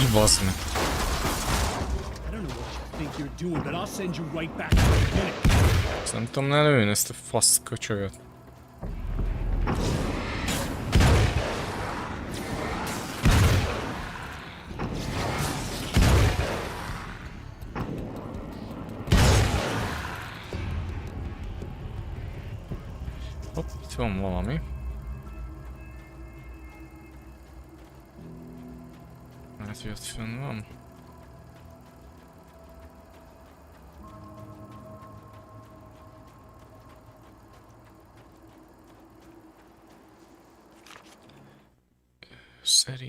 Így bazd meg. Azt nem tudom lelőni ezt a fasz köcsögöt. Hopp, itt van valami. Hát, hogy ott fönn van.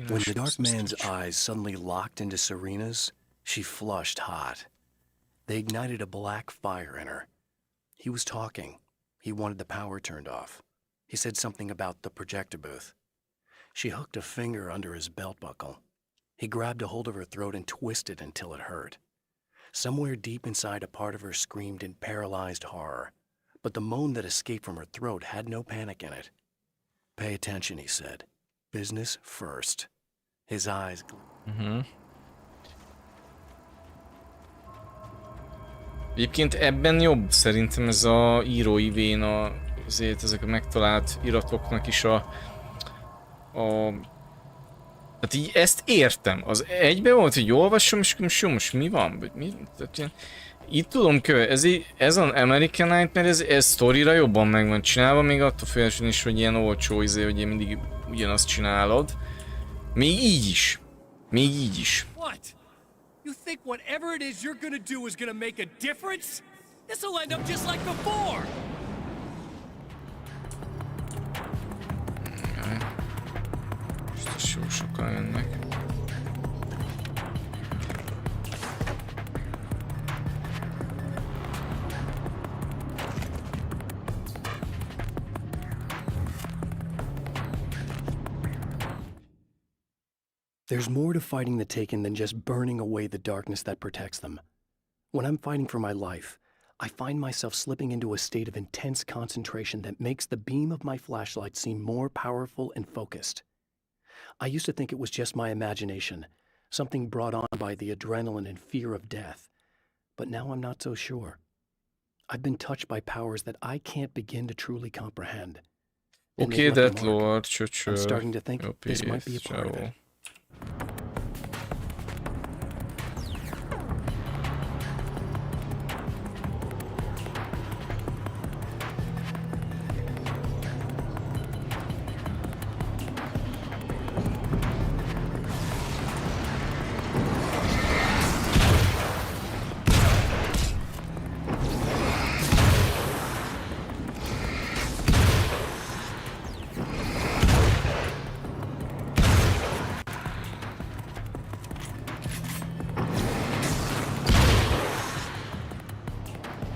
When the dark man's eyes suddenly locked into Serena's, she flushed hot. They ignited a black fire in her. He was talking. He wanted the power turned off. He said something about the projector booth. She hooked a finger under his belt buckle. He grabbed a hold of her throat and twisted until it hurt. Somewhere deep inside, a part of her screamed in paralyzed horror, but the moan that escaped from her throat had no panic in it. Pay attention, he said. Business first. His eyes... Egyébként ebben jobb szerintem ez a írói véna, azért ezek a megtalált iratoknak is hát így ezt értem. Az egyben volt, hogy olvasom, és most jó, most mi van? Itt tudom ez az American Nightmare, ez sztorira jobban meg van csinálva, még attól függetlenül is, hogy ilyen olcsó hogy én mindig ugyanazt csinálod. Még így is. Még így is. What? You think whatever it is you're gonna do is gonna make a difference? This'll end up just like before! Most jó sokan jönnek. There's more to fighting the Taken than just burning away the darkness that protects them. When I'm fighting for my life, I find myself slipping into a state of intense concentration that makes the beam of my flashlight seem more powerful and focused. I used to think it was just my imagination, something brought on by the adrenaline and fear of death, but now I'm not so sure. I've been touched by powers that I can't begin to truly comprehend. Okay, that Lord, I'm starting to think this might be a part of it.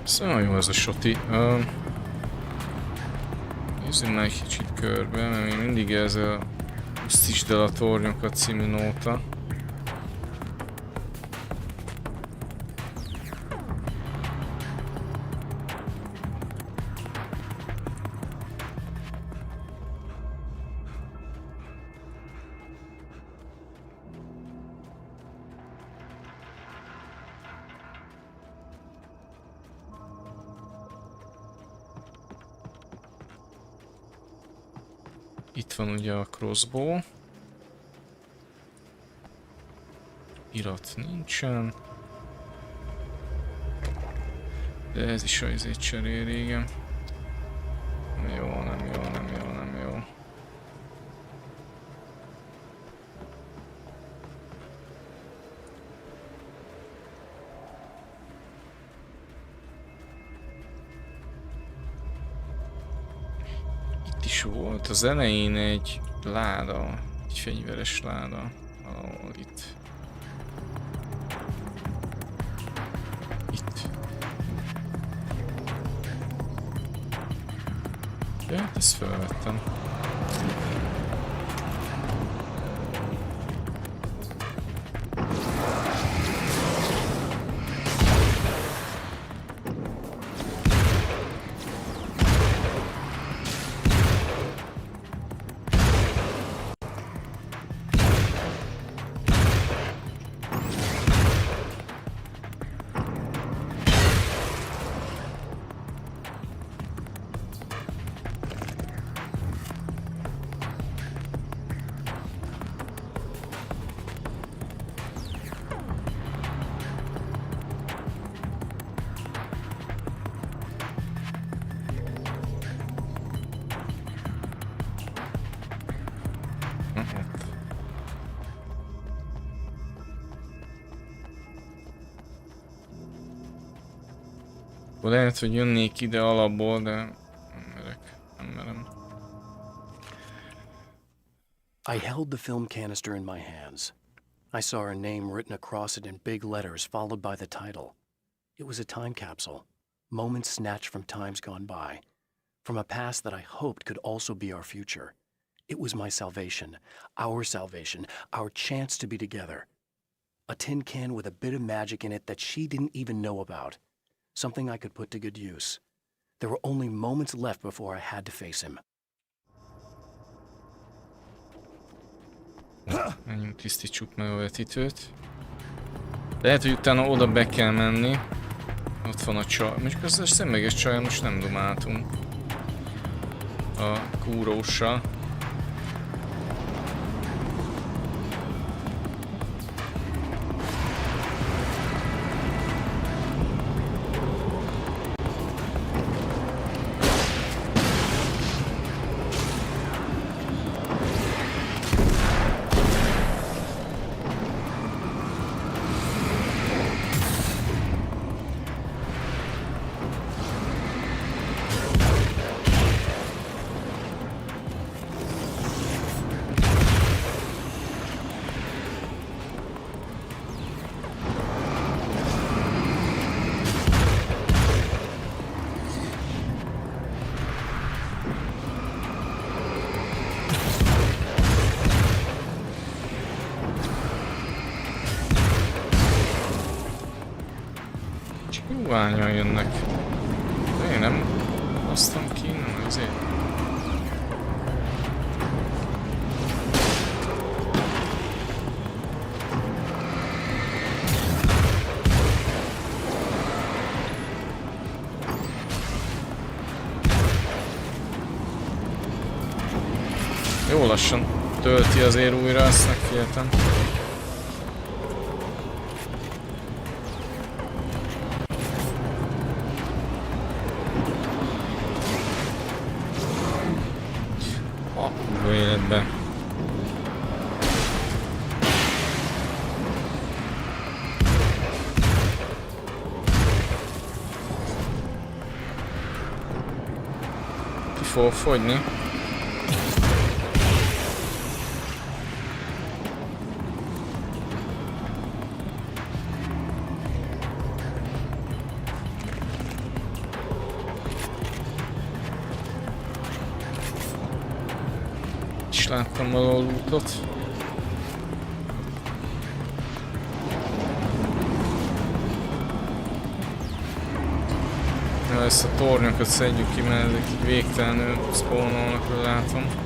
Szóval jó ez a soti. Nézzünk már egy kicsit körbe, mert még mindig ez a Pusztítsd el a tornyokat című nóta. Itt van ugye a crossbow. Irat nincsen. De ez is a izét cserél régen. Nem jó, nem jó, nem jó, nem jó. Is volt az elején egy láda, egy fegyveres láda, valahol itt. Itt. Ja, ezt felvettem. Lehet, hogy jönnék ide alapból, de nem merek, nem merem. I held the film canister in my hands. I saw her name written across it in big letters, followed by the title. It was a time capsule, moments snatched from times gone by, from a past that I hoped could also be our future. It was my salvation, our chance to be together. A tin can with a bit of magic in it that she didn't even know about. Something I could put to good use. There were only moments left before I had to face him. Menjünk, tisztítsuk meg a vetítőt. Lehet, hogy utána oda be kell menni. Ott van a csaj. Mondjuk az szemüveges csaj, most nem dumáltunk. A kúróssal. Húványan jönnek. De én nem hoztam ki, nem azért. Jó lassan tölti azért újra, ezt megfigyeltem. Életbe. Ki fog fogyni. Láttam valahol útot. Ja, ezt a tornyokat szedjük ki, mert ezek végtelenül spawnolnak, látom.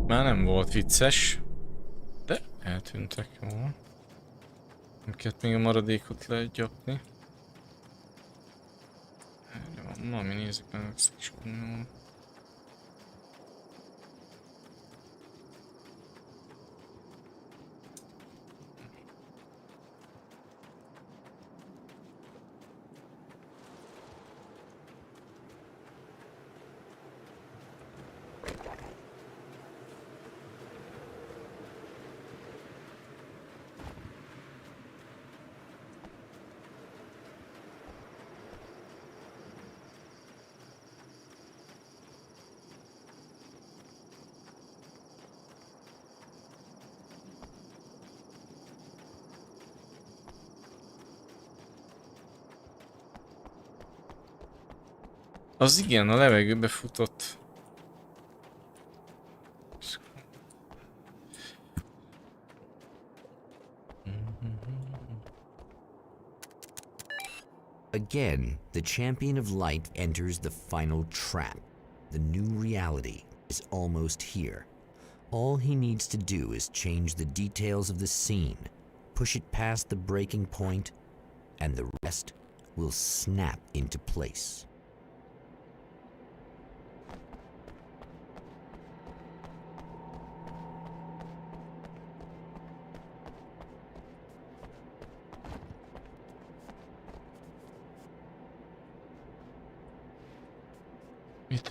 Már nem volt vicces, de eltűntek, jó. Nem kellett még a maradékot legyapni. Erre van valami, nézzük meg ezt kis kunyolom. Az igen, a levegőbe futott. Again, the champion of light enters the final trap, the new reality, is almost here. All he needs to do is change the details of the scene, push it past the breaking point, and the rest will snap into place.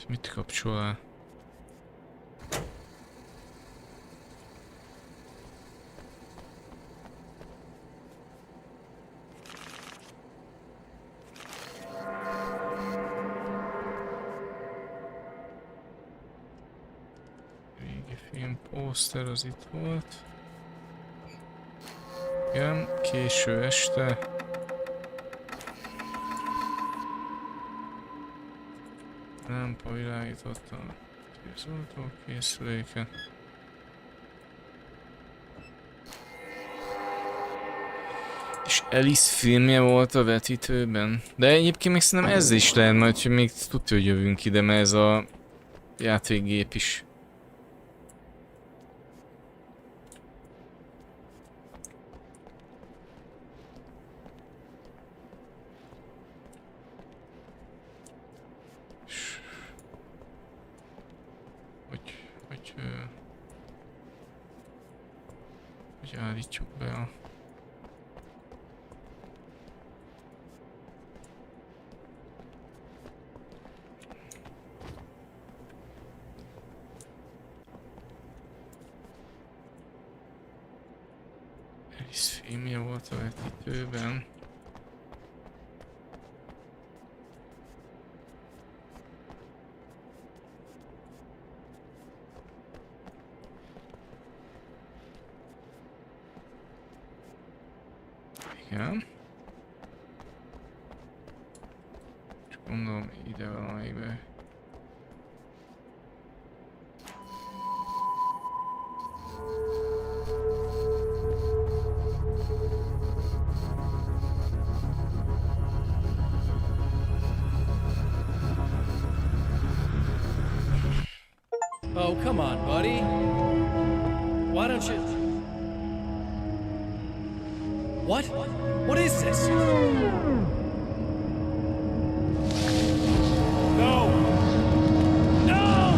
Mit kapcsol el? Régi film pószter az itt volt. Igen, késő este. Lámpa világította a tűzoltó készüléket. És Alice filmje volt a vetítőben. De egyébként még szerintem ez is lehet majd, hogy még tudja, hogy jövünk ide, mert ez a játékgép is. Hogy állítjuk be a... Alice filmje volt a vetítőben. Igen. Csak gondolom ide valamibe. Oh, come on, buddy. Why don't you... What? What is this? No! No!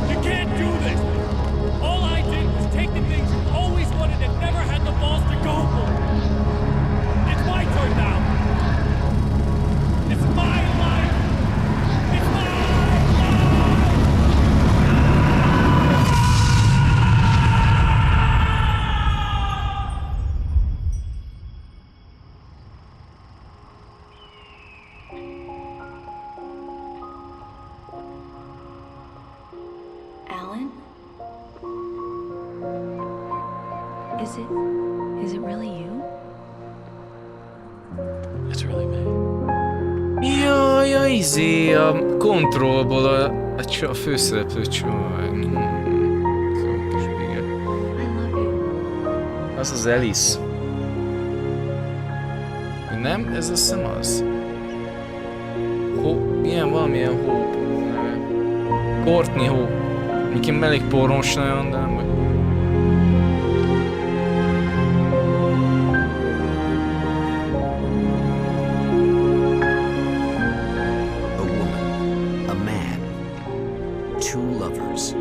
You can't do this! All I did was take the things you always wanted and never had the balls to go for. It's my turn now. It's my life. It's my life. Alan? Is it really you? It's really me. Jaj, a kontrollból a főszereplő csaj. I love you. Az az Alice. Nem? Ez azt hiszem az. Ilyen valamilyen Hope neve. Courtney Hope. Miként elég pornos nagyon, de nem vagy. A woman, a man, two lovers,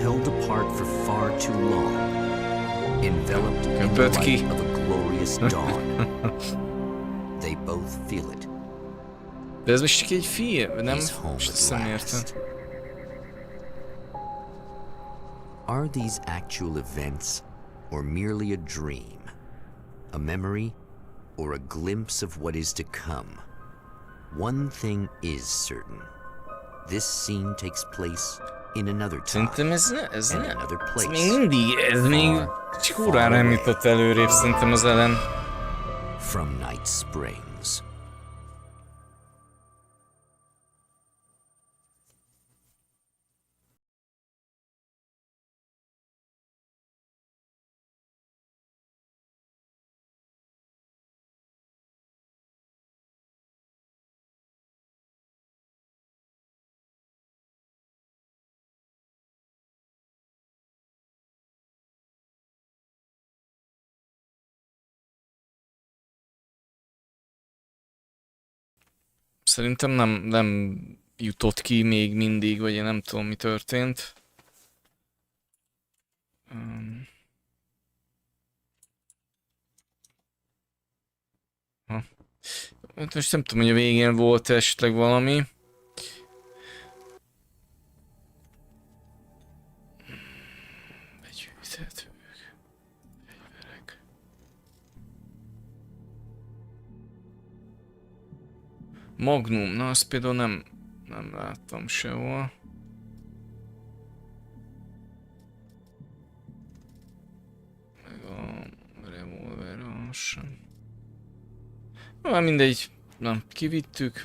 held apart for far too long, enveloped in the light of a glorious dawn. They both feel it. De ez most csak egy film, nem? Most hiszem értem. Are these actual events, or merely a dream? A memory, or a glimpse of what is to come? One thing is certain. This scene takes place in another time, Szerintem ez and nem. another Ez place. még mindig, ez még kurán nem jutott előrébb szerintem az ellen. From Night Springs. Szerintem nem jutott ki még mindig, vagy én nem tudom, mi történt. Most nem tudom, hogy a végén volt esetleg valami. Begyűjthetők. Fegyverek. Magnum, na azt például nem láttam sehol. Meg a revolver sem. Már mindegy, nem, kivittük,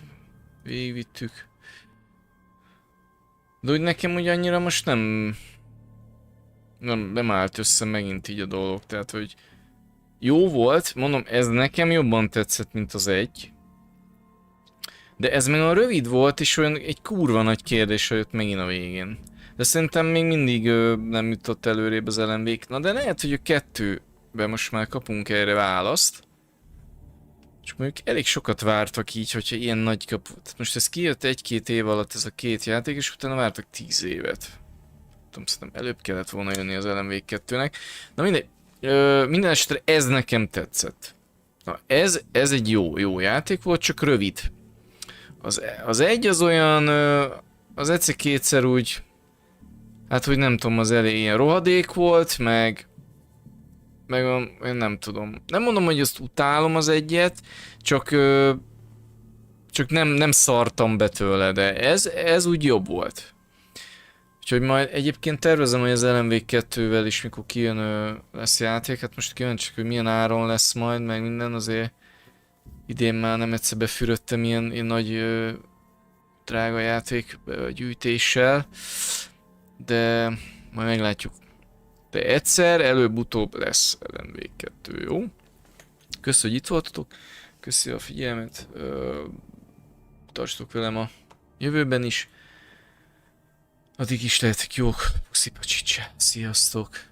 végigvittük. De úgy nekem úgy annyira most nem állt össze megint így a dolog, tehát hogy jó volt, mondom, ez nekem jobban tetszett, mint az egy. De ez meg a rövid volt, és olyan egy kurva nagy kérdés jött megint a végén. De szerintem még mindig nem jutott előrébb az LMV-k. Na de lehet, hogy a kettőben most már kapunk erre választ. És mondjuk elég sokat vártak így, hogyha ilyen nagy kaput. Most ez kijött 1-2 év alatt ez a két játék, és utána vártak 10 évet. Tudom, szerintem előbb kellett volna jönni az LMV2-nek. Na mindegy, minden esetre ez nekem tetszett. Na ez egy jó játék volt, csak rövid. Az egy az olyan, az egyszer-kétszer úgy, hát hogy nem tudom, az elején ilyen rohadék volt, meg én nem tudom. Nem mondom, hogy azt utálom az egyet, csak nem szartam be tőle, de ez úgy jobb volt. Úgyhogy majd egyébként tervezem, hogy az LMV2-vel is mikor kijön lesz játék, hát most kíváncsiak, hogy milyen áron lesz majd, meg minden, azért idén már nem egyszer befürödtem ilyen nagy drága játék gyűjtéssel, de majd meglátjuk. De egyszer, előbb-utóbb lesz LMV2, jó? Köszönöm, hogy itt voltatok, köszönöm a figyelmet, tartsatok velem a jövőben is, addig is lehetek jók, puszi pacsicsá, sziasztok!